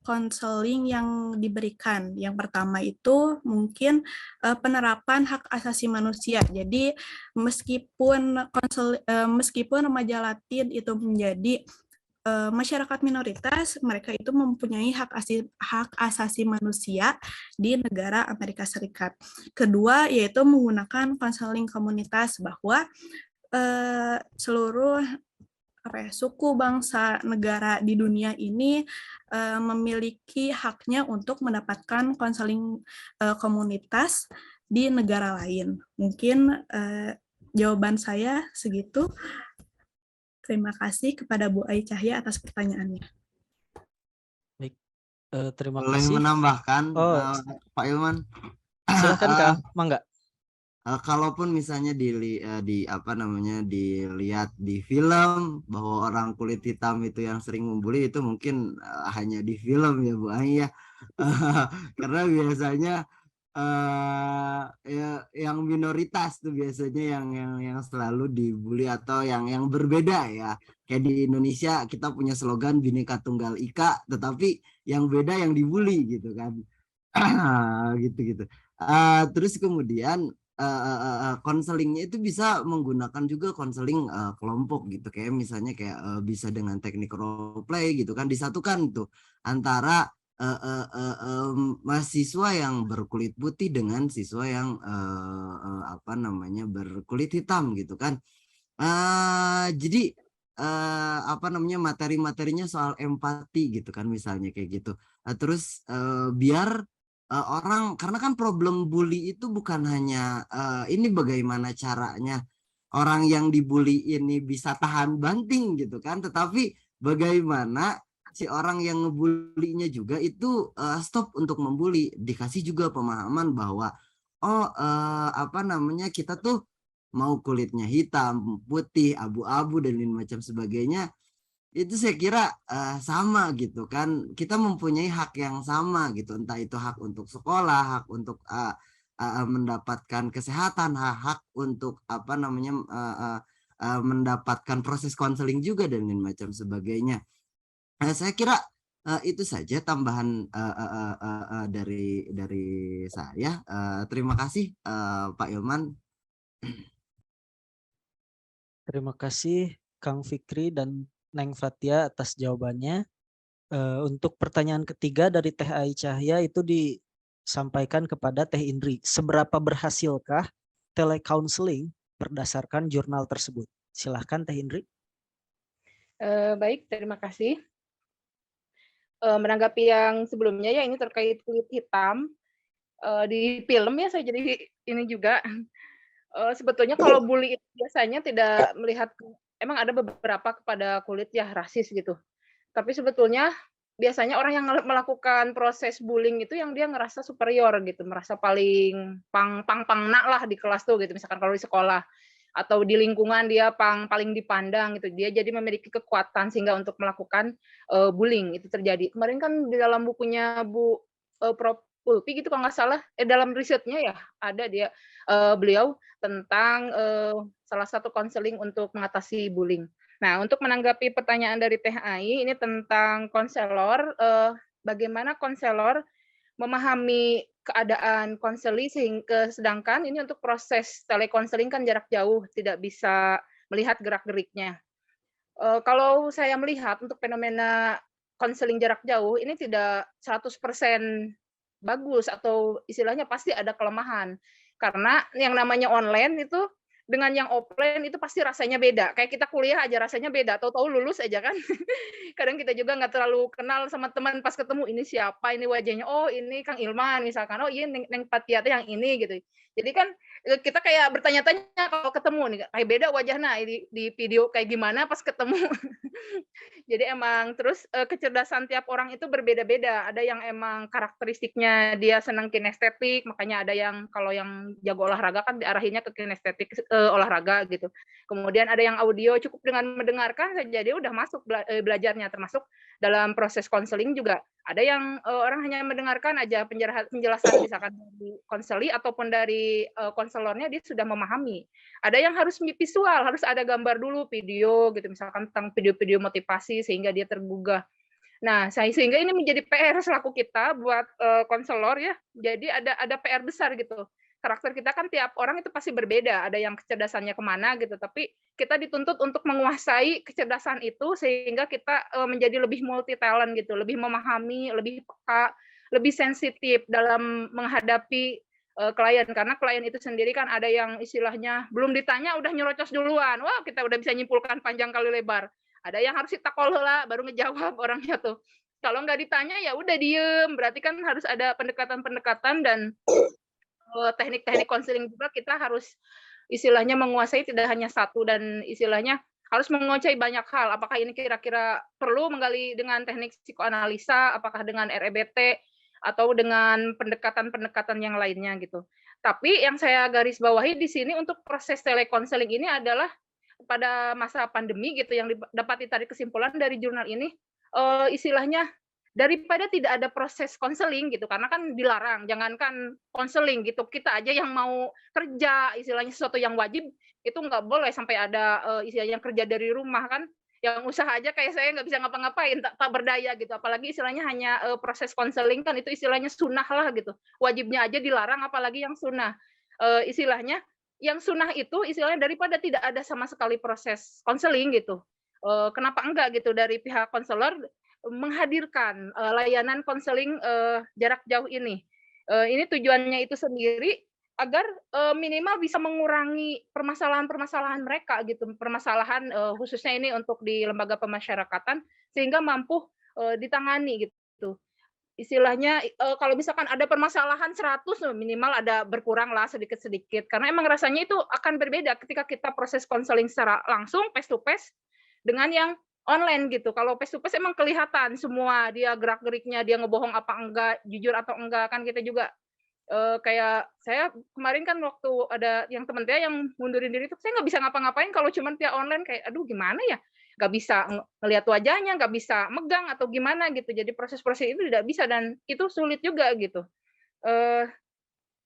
konseling yang diberikan. Yang pertama itu mungkin penerapan hak asasi manusia. Jadi meskipun remaja Latin itu menjadi masyarakat minoritas, mereka itu mempunyai hak asasi manusia di negara Amerika Serikat. Kedua yaitu menggunakan konseling komunitas, bahwa seluruh suku, bangsa, negara di dunia ini memiliki haknya untuk mendapatkan konseling komunitas di negara lain. Mungkin jawaban saya segitu. Terima kasih kepada Bu Ai Cahya atas pertanyaannya. Baik, terima Boleh kasih. menambahkan Pak Ilman? Silakan Kang, mangga. Kalaupun misalnya dilihat di film bahwa orang kulit hitam itu yang sering membuli, itu mungkin hanya di film ya Bu Ai ya. Karena biasanya ya yang minoritas tuh biasanya yang selalu dibully atau yang berbeda ya. Kayak di Indonesia kita punya slogan Bhinneka Tunggal Ika, tetapi yang beda yang dibully gitu kan. gitu. Terus kemudian konselingnya itu bisa menggunakan juga konseling kelompok gitu, kayak misalnya kayak bisa dengan teknik role play gitu kan, disatukan tuh antara mahasiswa yang berkulit putih dengan siswa yang berkulit hitam gitu kan. Jadi materi-materinya soal empati gitu kan, misalnya kayak gitu. Terus biar orang, karena kan problem bully itu bukan hanya ini bagaimana caranya orang yang dibully ini bisa tahan banting gitu kan, tetapi bagaimana si orang yang ngebulinya juga itu stop untuk membuli, dikasih juga pemahaman bahwa kita tuh mau kulitnya hitam, putih, abu-abu dan lain macam sebagainya, itu saya kira sama gitu kan, kita mempunyai hak yang sama gitu, entah itu hak untuk sekolah, hak untuk mendapatkan kesehatan, hak untuk mendapatkan proses konseling juga dan lain macam sebagainya. Saya kira itu saja tambahan dari saya. Terima kasih Pak Ilman. Terima kasih Kang Fikri dan Neng Fatia atas jawabannya. Untuk pertanyaan ketiga dari Teh Ai Cahya itu disampaikan kepada Teh Indri. Seberapa berhasilkah telecounseling berdasarkan jurnal tersebut? Silahkan Teh Indri. Baik, terima kasih. menanggapi yang sebelumnya ya, ini terkait kulit hitam, di film ya, saya jadi ini juga, sebetulnya kalau bully itu biasanya tidak melihat emang ada beberapa kepada kulit ya, rasis gitu. Tapi sebetulnya biasanya orang yang melakukan proses bullying itu yang dia ngerasa superior gitu, merasa paling pangna lah di kelas tuh gitu, misalkan kalau di sekolah atau di lingkungan dia paling dipandang gitu. Dia jadi memiliki kekuatan sehingga untuk melakukan, bullying itu terjadi. Kemarin kan di dalam bukunya Prof. Ulpi gitu kalau nggak salah, dalam risetnya ya ada dia, beliau tentang, salah satu konseling untuk mengatasi bullying. Nah, untuk menanggapi pertanyaan dari Teh Ai ini tentang konselor, bagaimana konselor memahami keadaan konseli sedangkan ini untuk proses telekonseling kan jarak jauh, tidak bisa melihat gerak-geriknya. Kalau saya melihat untuk fenomena konseling jarak jauh ini tidak 100% bagus atau istilahnya pasti ada kelemahan. Karena yang namanya online itu dengan yang offline itu pasti rasanya beda. Kayak kita kuliah aja rasanya beda, tahu-tahu lulus aja kan. Kadang kita juga nggak terlalu kenal sama teman pas ketemu, ini siapa, ini wajahnya, oh ini Kang Ilman misalkan, oh iya Neng Patia yang ini gitu. Jadi kan kita kayak bertanya-tanya kalau ketemu nih, kayak beda wajahnya di video kayak gimana pas ketemu. Jadi emang terus kecerdasan tiap orang itu berbeda-beda. Ada yang emang karakteristiknya dia senang kinestetik, makanya ada yang kalau yang jago olahraga kan diarahinnya ke kinestetik olahraga gitu. Kemudian ada yang audio cukup dengan mendengarkan saja dia udah masuk belajarnya, termasuk dalam proses konseling juga ada yang orang hanya mendengarkan aja penjelasan misalkan dari konseli ataupun dari konselornya dia sudah memahami. Ada yang harus visual, harus ada gambar dulu, video gitu, misalkan tentang video-video motivasi sehingga dia tergugah. Nah, sehingga ini menjadi PR selaku kita buat konselor ya. Jadi ada PR besar gitu. Karakter kita kan tiap orang itu pasti berbeda, ada yang kecerdasannya kemana gitu, tapi kita dituntut untuk menguasai kecerdasan itu sehingga kita menjadi lebih multi talent gitu, lebih memahami, lebih peka, lebih sensitif dalam menghadapi klien, karena klien itu sendiri kan ada yang istilahnya belum ditanya udah nyerocos duluan, wah kita udah bisa nyimpulkan panjang kali lebar. Ada yang harus ditakol heula baru ngejawab orangnya tuh. Kalau nggak ditanya ya udah diem, berarti kan harus ada pendekatan-pendekatan dan teknik-teknik konseling juga kita harus istilahnya menguasai tidak hanya satu dan istilahnya harus menguasai banyak hal. Apakah ini kira-kira perlu menggali dengan teknik psikoanalisa, apakah dengan REBT, atau dengan pendekatan-pendekatan yang lainnya gitu. Tapi yang saya garis bawahi di sini untuk proses telekonseling ini adalah pada masa pandemi gitu yang dapat ditarik kesimpulan dari jurnal ini, istilahnya daripada tidak ada proses konseling gitu, karena kan dilarang, jangankan konseling gitu, kita aja yang mau kerja, istilahnya sesuatu yang wajib, itu nggak boleh sampai ada istilahnya kerja dari rumah kan, yang usaha aja kayak saya nggak bisa ngapa-ngapain, tak berdaya gitu, apalagi istilahnya hanya proses konseling kan itu istilahnya sunnah lah gitu, wajibnya aja dilarang apalagi yang sunnah. Istilahnya yang sunnah itu istilahnya daripada tidak ada sama sekali proses konseling gitu, kenapa enggak gitu dari pihak konselor menghadirkan layanan konseling jarak jauh ini. Ini tujuannya itu sendiri agar minimal bisa mengurangi permasalahan-permasalahan mereka gitu, permasalahan khususnya ini untuk di lembaga pemasyarakatan sehingga mampu ditangani gitu. Istilahnya kalau misalkan ada permasalahan 100 minimal ada berkurang lah sedikit-sedikit karena emang rasanya itu akan berbeda ketika kita proses konseling secara langsung face to face dengan yang online gitu. Kalau face to face emang kelihatan semua dia gerak-geriknya, dia ngebohong apa enggak, jujur atau enggak kan kita juga kayak saya kemarin kan waktu ada yang teman saya yang mundurin diri itu saya nggak bisa ngapa-ngapain kalau cuman via online kayak aduh gimana ya, nggak bisa ngelihat wajahnya, nggak bisa megang atau gimana gitu. Jadi proses-proses itu tidak bisa dan itu sulit juga gitu.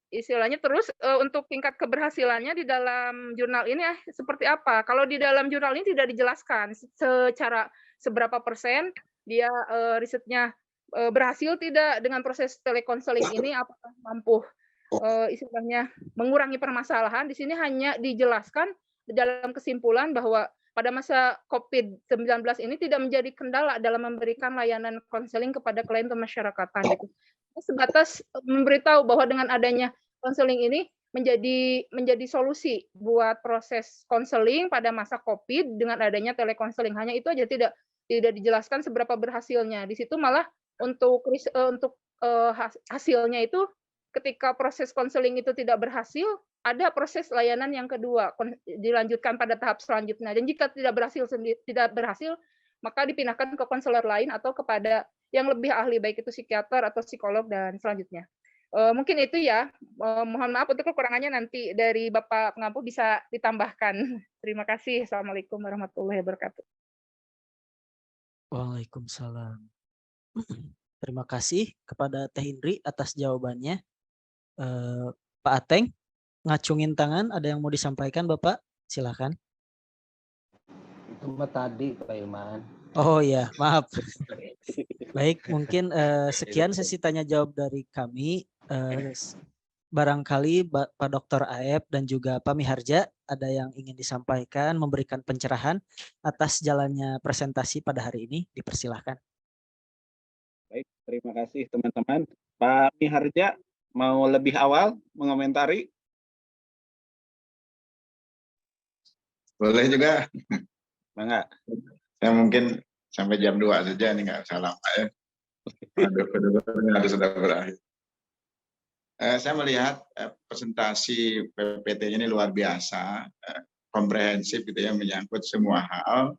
Istilahnya terus untuk tingkat keberhasilannya di dalam jurnal ini ya seperti apa? Kalau di dalam jurnal ini tidak dijelaskan secara seberapa persen dia risetnya berhasil tidak dengan proses telekonseling ini, apakah mampu istilahnya mengurangi permasalahan. Di sini hanya dijelaskan dalam kesimpulan bahwa pada masa COVID-19 ini tidak menjadi kendala dalam memberikan layanan konseling kepada klien pemasyarakatan gitu. Sebatas memberitahu bahwa dengan adanya konseling ini menjadi solusi buat proses konseling pada masa COVID dengan adanya telekonseling. Hanya itu aja tidak dijelaskan seberapa berhasilnya. Di situ malah untuk hasilnya itu ketika proses konseling itu tidak berhasil, ada proses layanan yang kedua, dilanjutkan pada tahap selanjutnya. Dan jika tidak berhasil, maka dipindahkan ke konselor lain atau kepada yang lebih ahli, baik itu psikiater atau psikolog dan selanjutnya. Mungkin itu ya. Mohon maaf untuk kekurangannya, nanti dari Bapak pengampu bisa ditambahkan. Terima kasih. Assalamualaikum warahmatullahi wabarakatuh. Waalaikumsalam. Terima kasih kepada Teh Indri atas jawabannya. Pak Ateng, ngacungin tangan, ada yang mau disampaikan Bapak? Silakan. Itu mah tadi Pak Ilman. Oh ya, maaf. Baik, mungkin sekian sesi tanya jawab dari kami. Barangkali Pak Dr. Aep dan juga Pak Miharja ada yang ingin disampaikan, memberikan pencerahan atas jalannya presentasi pada hari ini. Dipersilahkan. Baik, terima kasih teman-teman. Pak Miharja, mau lebih awal mengomentari? Boleh juga. Bangga. Saya mungkin sampai jam 2 saja, ini nggak usah lama ya. Aduh, harus sudah berakhir. Saya melihat presentasi PPT ini luar biasa, komprehensif gitu ya, menyangkut semua hal,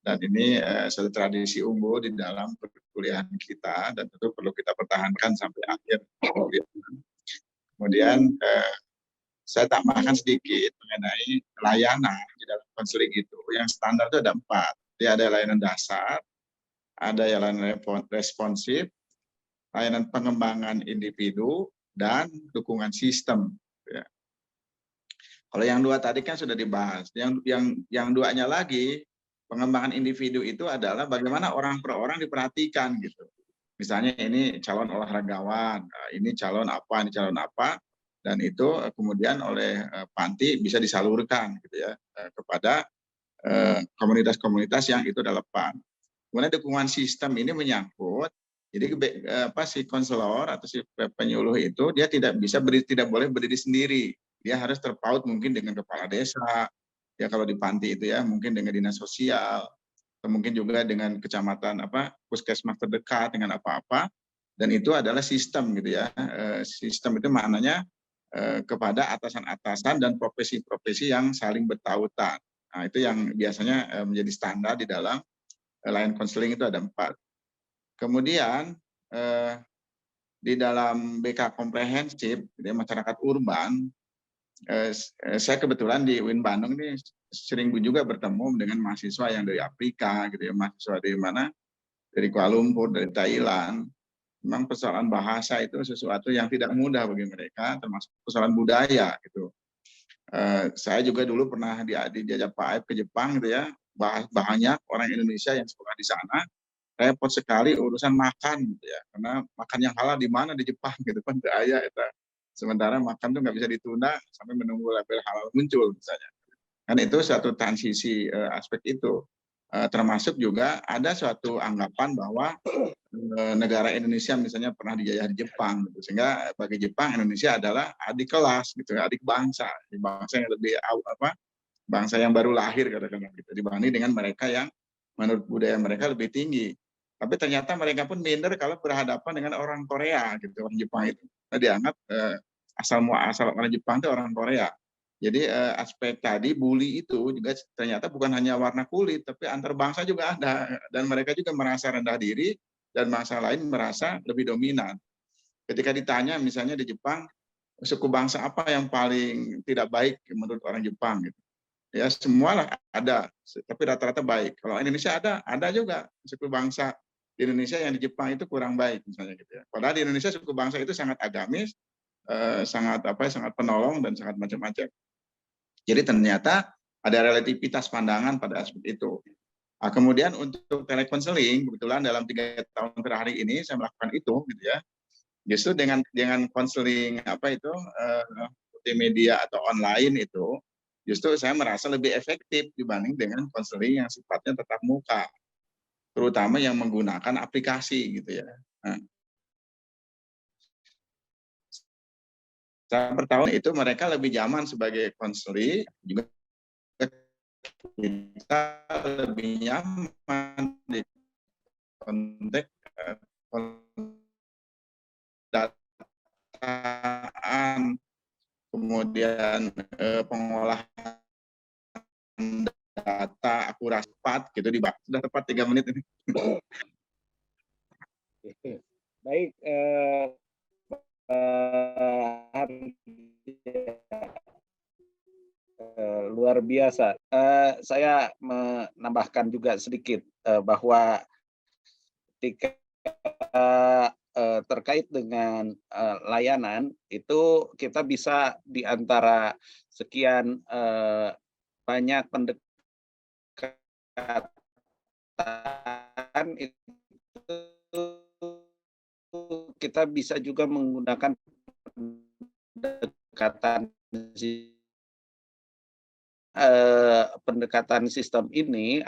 dan ini suatu tradisi unggul di dalam perkuliahan kita, dan tentu perlu kita pertahankan sampai akhir. Kemudian saya tambahkan sedikit mengenai layanan di dalam konseling itu. Yang standar itu ada 4. Dia ada layanan dasar, ada layanan responsif, layanan pengembangan individu, dan dukungan sistem. Ya. Kalau yang 2 tadi kan sudah dibahas. Yang 2-nya lagi, pengembangan individu itu adalah bagaimana orang per orang diperhatikan gitu. Misalnya ini calon olahragawan, ini calon apa, dan itu kemudian oleh Panti bisa disalurkan gitu ya kepada komunitas-komunitas yang itu relevan. Kemudian dukungan sistem ini menyangkut, jadi si konselor atau si penyuluh itu dia tidak boleh berdiri sendiri, dia harus terpaut mungkin dengan kepala desa, ya kalau di Panti itu ya mungkin dengan dinas sosial, atau mungkin juga dengan kecamatan puskesmas terdekat dengan apa-apa, dan itu adalah sistem gitu ya. Sistem itu maknanya kepada atasan-atasan dan profesi-profesi yang saling bertautan. Nah, itu yang biasanya menjadi standar di dalam layanan konseling itu ada 4. Kemudian di dalam BK komprehensif di masyarakat urban, saya kebetulan di UIN Bandung ini sering juga bertemu dengan mahasiswa yang dari Afrika gitu ya, mahasiswa dari mana, dari Kuala Lumpur, dari Thailand. Memang persoalan bahasa itu sesuatu yang tidak mudah bagi mereka, termasuk persoalan budaya gitu. Saya juga dulu pernah diajak Pak Aep ke Jepang gitu ya, banyak orang Indonesia yang sekolah di sana, repot sekali urusan makan gitu ya, karena makan yang halal di mana di Jepang gitu kan, daya itu. Sementara makan tuh nggak bisa ditunda sampai menunggu label halal muncul misalnya. Kan itu suatu transisi aspek itu. Termasuk juga ada suatu anggapan bahwa negara Indonesia misalnya pernah dijajah di Jepang gitu. Sehingga bagi Jepang Indonesia adalah adik kelas gitu, adik bangsa, bangsa yang lebih bangsa yang baru lahir katakanlah gitu, dibanding dengan mereka yang menurut budaya mereka lebih tinggi. Tapi ternyata mereka pun minder kalau berhadapan dengan orang Korea gitu, orang Jepang itu. Nah, dianggap asal orang Jepang itu orang Korea. Jadi aspek tadi bully itu juga ternyata bukan hanya warna kulit, tapi antar bangsa juga ada, dan mereka juga merasa rendah diri dan bangsa lain merasa lebih dominan. Ketika ditanya misalnya di Jepang, suku bangsa apa yang paling tidak baik menurut orang Jepang gitu. Ya semualah ada, tapi rata-rata baik. Kalau Indonesia ada juga suku bangsa di Indonesia yang di Jepang itu kurang baik misalnya gitu ya. Padahal di Indonesia suku bangsa itu sangat agamis, sangat penolong dan sangat macam-macam. Jadi ternyata ada relativitas pandangan pada aspek itu. Nah, kemudian untuk telekonseling, kebetulan dalam 3 tahun terakhir ini saya melakukan itu, gitu ya. Justru dengan konseling multimedia atau online itu, justru saya merasa lebih efektif dibanding dengan konseling yang sifatnya tatap muka, terutama yang menggunakan aplikasi, gitu ya. Nah, pertama itu mereka lebih nyaman sebagai konseling, juga kita lebih nyaman di konteks pendataan, kemudian pengolahan data akurasi tepat gitu dibahas. Sudah tepat 3 menit ini. Baik, luar biasa. Saya menambahkan juga sedikit bahwa ketika terkait dengan layanan itu kita bisa di antara sekian banyak pendekatan itu kita bisa juga menggunakan pendekatan sistem ini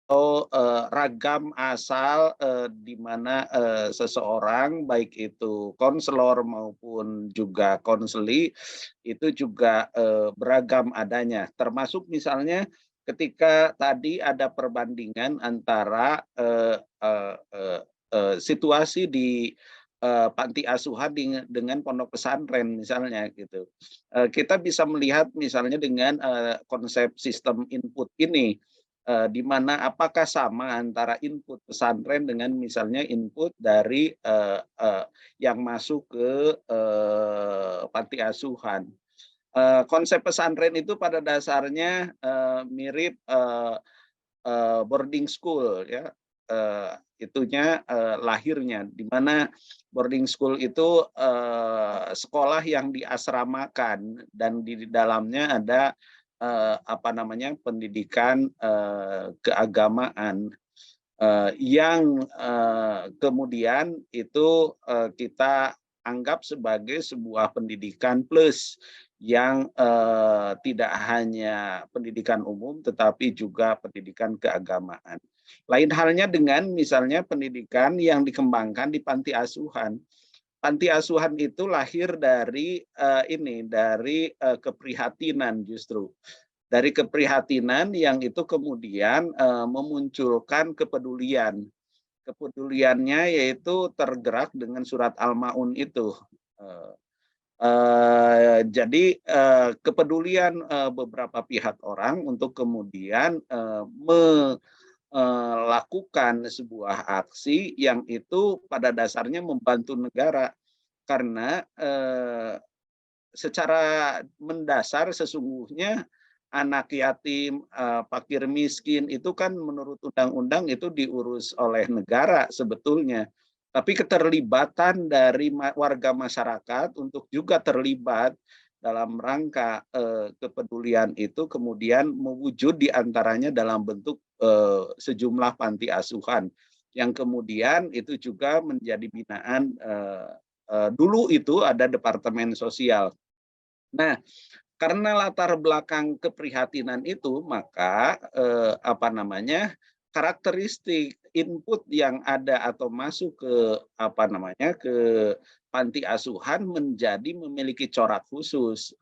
atau ragam asal di mana seseorang baik itu konselor maupun juga konseli itu juga beragam adanya, termasuk misalnya ketika tadi ada perbandingan antara situasi di panti asuhan dengan pondok pesantren misalnya gitu. Kita bisa melihat misalnya dengan konsep sistem input ini, di mana apakah sama antara input pesantren dengan misalnya input dari yang masuk ke panti asuhan. Konsep pesantren itu pada dasarnya mirip boarding school ya, itunya lahirnya, di mana boarding school itu sekolah yang diasramakan dan di dalamnya ada pendidikan keagamaan yang kemudian itu kita anggap sebagai sebuah pendidikan plus yang tidak hanya pendidikan umum tetapi juga pendidikan keagamaan. Lain halnya dengan misalnya pendidikan yang dikembangkan di panti asuhan. Panti asuhan itu lahir dari dari keprihatinan justru. Dari keprihatinan yang itu kemudian memunculkan kepedulian. Kepeduliannya yaitu tergerak dengan surat Al-Maun itu. Jadi kepedulian beberapa pihak orang untuk kemudian melakukan sebuah aksi yang itu pada dasarnya membantu negara, karena secara mendasar sesungguhnya anak yatim, fakir miskin itu kan menurut undang-undang itu diurus oleh negara sebetulnya. Tapi keterlibatan dari warga masyarakat untuk juga terlibat dalam rangka kepedulian itu kemudian mewujud diantaranya dalam bentuk sejumlah panti asuhan yang kemudian itu juga menjadi binaan. Dulu itu ada departemen sosial. Nah, karena latar belakang keprihatinan itu, maka karakteristik input yang ada atau masuk ke ke panti asuhan menjadi memiliki corak khusus.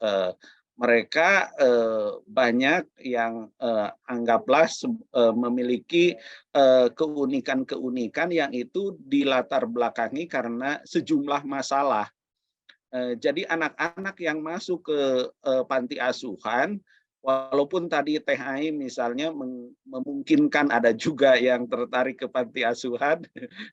Mereka banyak yang anggaplah memiliki keunikan-keunikan yang itu dilatar belakangi karena sejumlah masalah. Jadi anak-anak yang masuk ke panti asuhan, walaupun tadi THI misalnya memungkinkan ada juga yang tertarik ke panti asuhan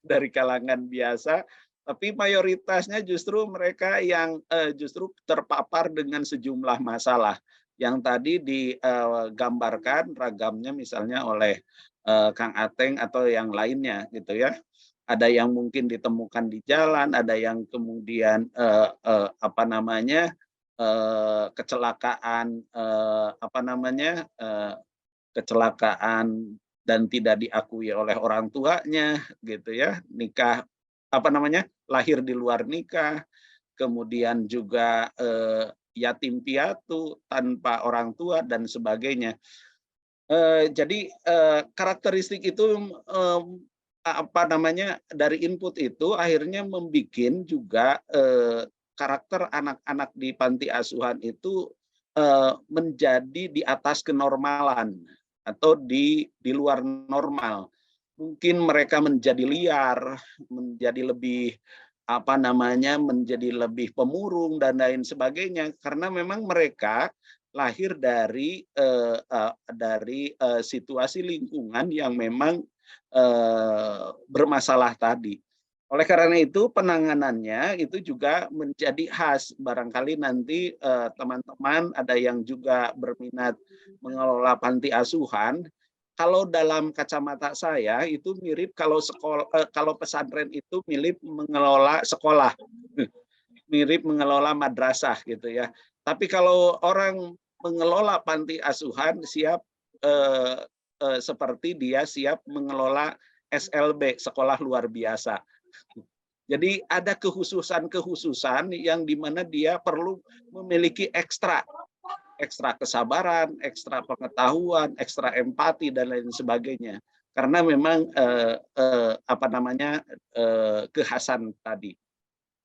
dari kalangan biasa, tapi mayoritasnya justru mereka yang justru terpapar dengan sejumlah masalah yang tadi digambarkan ragamnya misalnya oleh Kang Ateng atau yang lainnya gitu ya. Ada yang mungkin ditemukan di jalan, ada yang kemudian kecelakaan kecelakaan dan tidak diakui oleh orang tuanya gitu ya, nikah lahir di luar nikah, kemudian juga yatim piatu tanpa orang tua dan sebagainya. Jadi karakteristik itu dari input itu akhirnya membuat juga karakter anak-anak di panti asuhan itu menjadi di atas kenormalan atau di luar normal. mungkin mereka menjadi liar, menjadi lebih menjadi lebih pemurung dan lain sebagainya, karena memang mereka lahir dari situasi lingkungan yang memang bermasalah tadi. Oleh karena itu penanganannya itu juga menjadi khas. Barangkali nanti teman-teman ada yang juga berminat mengelola panti asuhan. Kalau dalam kacamata saya itu mirip kalau pesantren itu mirip mengelola sekolah, mirip mengelola madrasah gitu ya. Tapi kalau orang mengelola panti asuhan seperti dia siap mengelola SLB, sekolah luar biasa. Jadi ada kekhususan yang dimana dia perlu memiliki ekstra kesabaran, ekstra pengetahuan, ekstra empati dan lain sebagainya. Karena memang kekhasan tadi.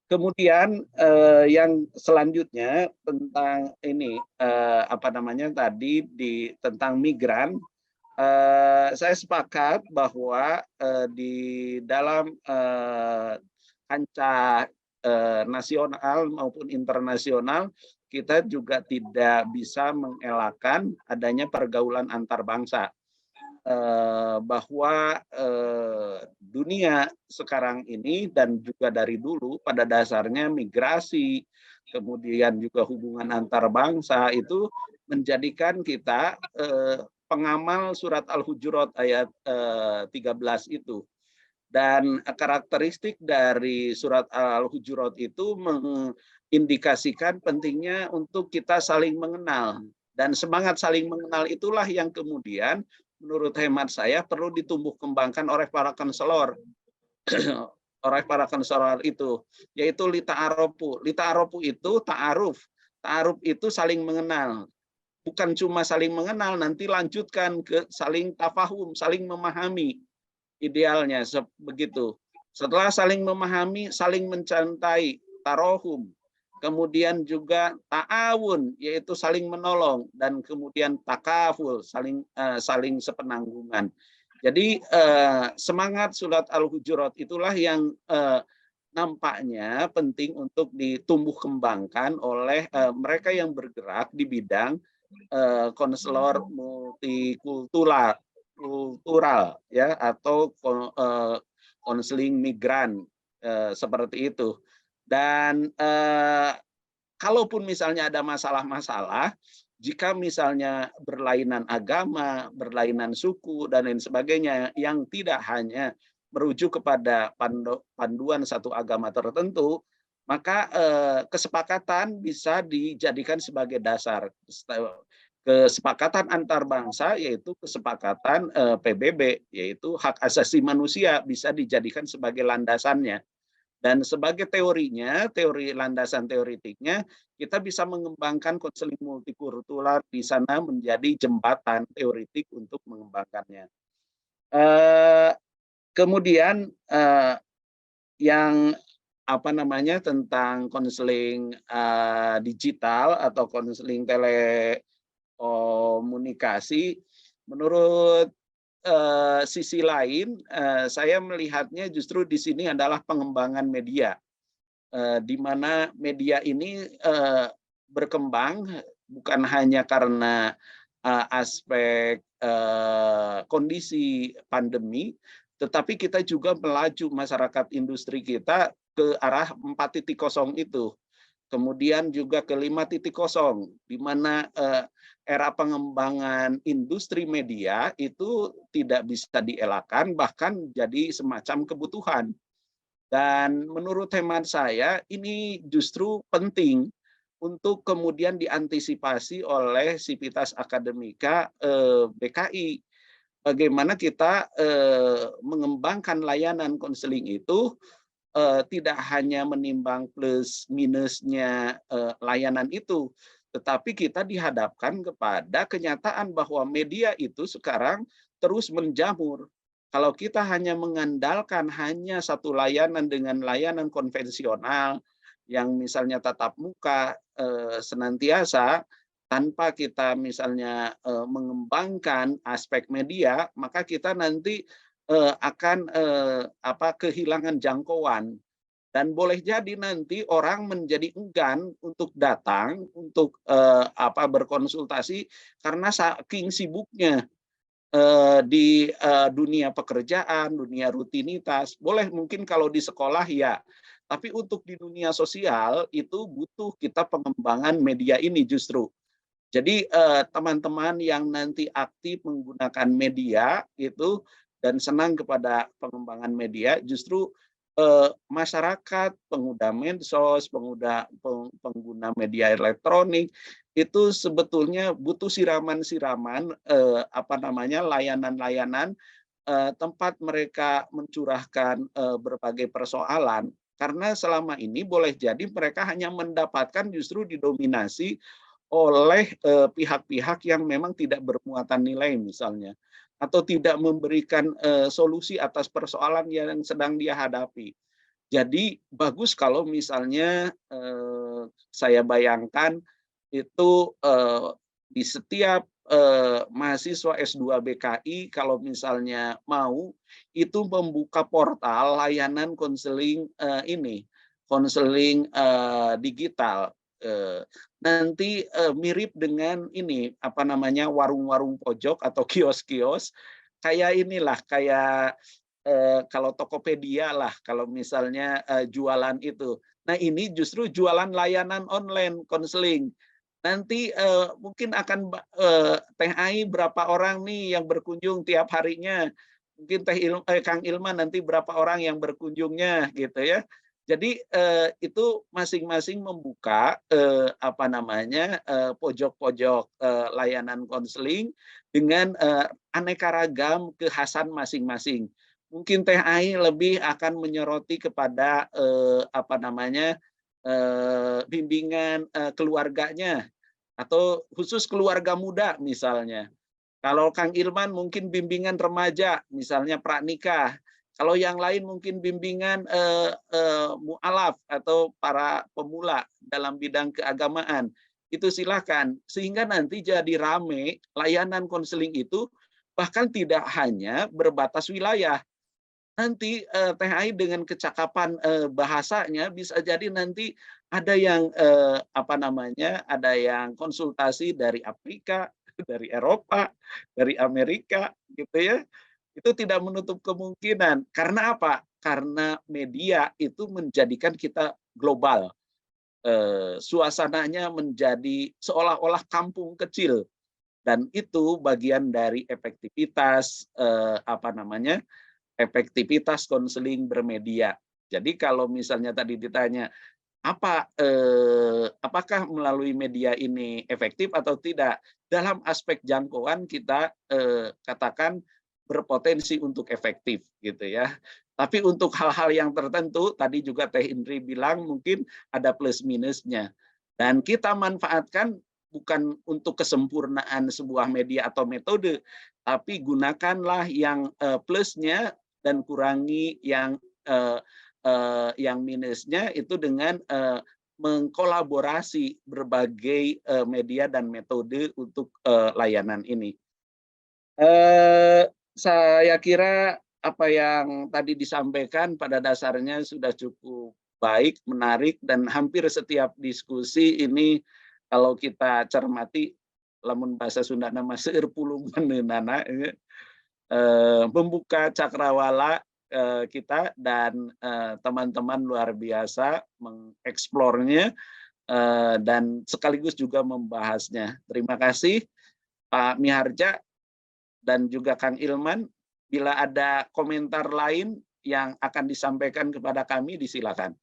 Kemudian yang selanjutnya tentang ini tentang migran, saya sepakat bahwa di dalam kancah nasional maupun internasional kita juga tidak bisa mengelakkan adanya pergaulan antar bangsa. Bahwa dunia sekarang ini dan juga dari dulu pada dasarnya migrasi, kemudian juga hubungan antar bangsa itu menjadikan kita pengamal surat Al-Hujurat ayat 13 itu. Dan karakteristik dari surat Al-Hujurat itu mengindikasikan pentingnya untuk kita saling mengenal. Dan semangat saling mengenal itulah yang kemudian menurut hemat saya perlu ditumbuh kembangkan oleh para konselor. Oleh para konselor itu, yaitu lita'arofu. Lita'arofu itu ta'aruf. Ta'aruf itu saling mengenal. Bukan cuma saling mengenal, nanti lanjutkan ke saling tafahum, saling memahami. Idealnya begitu. Setelah saling memahami, saling mencintai, tarohum. Kemudian juga ta'awun, yaitu saling menolong, dan kemudian takaful, saling sepenanggungan. Jadi semangat surat Al-Hujurat itulah yang nampaknya penting untuk ditumbuh kembangkan oleh mereka yang bergerak di bidang konselor multikultural ya, atau konseling migran seperti itu. Dan kalaupun misalnya ada masalah-masalah, jika misalnya berlainan agama, berlainan suku, dan lain sebagainya, yang tidak hanya merujuk kepada panduan satu agama tertentu, maka kesepakatan bisa dijadikan sebagai dasar. Kesepakatan antar bangsa, yaitu kesepakatan PBB, yaitu hak asasi manusia, bisa dijadikan sebagai landasannya. Dan sebagai teorinya, teori landasan teoritiknya, kita bisa mengembangkan konseling multikultural di sana menjadi jembatan teoritik untuk mengembangkannya. Kemudian yang tentang konseling digital atau konseling telekomunikasi, menurut sisi lain, saya melihatnya justru di sini adalah pengembangan media, di mana media ini berkembang bukan hanya karena aspek kondisi pandemi, tetapi kita juga melaju masyarakat industri kita ke arah 4.0 itu. Kemudian juga ke 5.0, di mana era pengembangan industri media itu tidak bisa dielakkan, bahkan jadi semacam kebutuhan. Dan menurut hemat saya, ini justru penting untuk kemudian diantisipasi oleh Sivitas Akademika BKI. Bagaimana kita mengembangkan layanan konseling itu tidak hanya menimbang plus minusnya layanan itu, tetapi kita dihadapkan kepada kenyataan bahwa media itu sekarang terus menjamur. Kalau kita hanya mengandalkan hanya satu layanan dengan layanan konvensional yang misalnya tatap muka senantiasa, tanpa kita misalnya mengembangkan aspek media, maka kita nanti akan kehilangan jangkauan. Dan boleh jadi nanti orang menjadi enggan untuk datang untuk berkonsultasi karena saking sibuknya di dunia pekerjaan, dunia rutinitas. Boleh mungkin kalau di sekolah ya, tapi untuk di dunia sosial itu butuh kita pengembangan media ini justru. Jadi teman-teman yang nanti aktif menggunakan media itu dan senang kepada pengembangan media, justru masyarakat, pengguna medsos, pengguna media elektronik itu sebetulnya butuh siraman-siraman layanan-layanan tempat mereka mencurahkan berbagai persoalan, karena selama ini boleh jadi mereka hanya mendapatkan justru didominasi oleh pihak-pihak yang memang tidak bermuatan nilai misalnya, atau tidak memberikan solusi atas persoalan yang sedang dia hadapi. Jadi bagus kalau misalnya saya bayangkan itu di setiap mahasiswa S2 BKI kalau misalnya mau itu membuka portal layanan konseling konseling digital. Nanti mirip dengan ini warung-warung pojok atau kios-kios kayak inilah, kayak kalau Tokopedia lah kalau misalnya jualan itu. Nah ini justru jualan layanan online konseling. Nanti mungkin akan Teh Ai berapa orang nih yang berkunjung tiap harinya, mungkin Kang Ilman nanti berapa orang yang berkunjungnya gitu ya. Jadi itu masing-masing membuka pojok-pojok layanan konseling dengan aneka ragam kekhasan masing-masing. Mungkin Teh Ai lebih akan menyoroti kepada bimbingan keluarganya atau khusus keluarga muda misalnya. Kalau Kang Ilman mungkin bimbingan remaja, misalnya pranikah. Kalau yang lain mungkin bimbingan mu'alaf atau para pemula dalam bidang keagamaan. Itu silakan. Sehingga nanti jadi rame layanan konseling itu bahkan tidak hanya berbatas wilayah. Nanti Teh Ai dengan kecakapan bahasanya bisa jadi nanti ada yang ada yang konsultasi dari Afrika, dari Eropa, dari Amerika gitu ya. Itu tidak menutup kemungkinan. Karena apa? Karena media itu menjadikan kita global. Suasananya menjadi seolah-olah kampung kecil. Dan itu bagian dari efektivitas efektivitas konseling bermedia. Jadi kalau misalnya tadi ditanya apakah melalui media ini efektif atau tidak, dalam aspek jangkauan kita katakan berpotensi untuk efektif gitu ya. Tapi untuk hal-hal yang tertentu tadi juga Teh Indri bilang mungkin ada plus minusnya. Dan kita manfaatkan bukan untuk kesempurnaan sebuah media atau metode, tapi gunakanlah yang plusnya dan kurangi yang minusnya itu dengan mengkolaborasi berbagai media dan metode untuk layanan ini. Saya kira apa yang tadi disampaikan pada dasarnya sudah cukup baik, menarik, dan hampir setiap diskusi ini kalau kita cermati, lamun bahasa Sunda nama seueur pulung meunana, membuka cakrawala kita dan teman-teman luar biasa mengeksplornya dan sekaligus juga membahasnya. Terima kasih Pak Miharja dan juga Kang Ilman. Bila ada komentar lain yang akan disampaikan kepada kami, disilakan.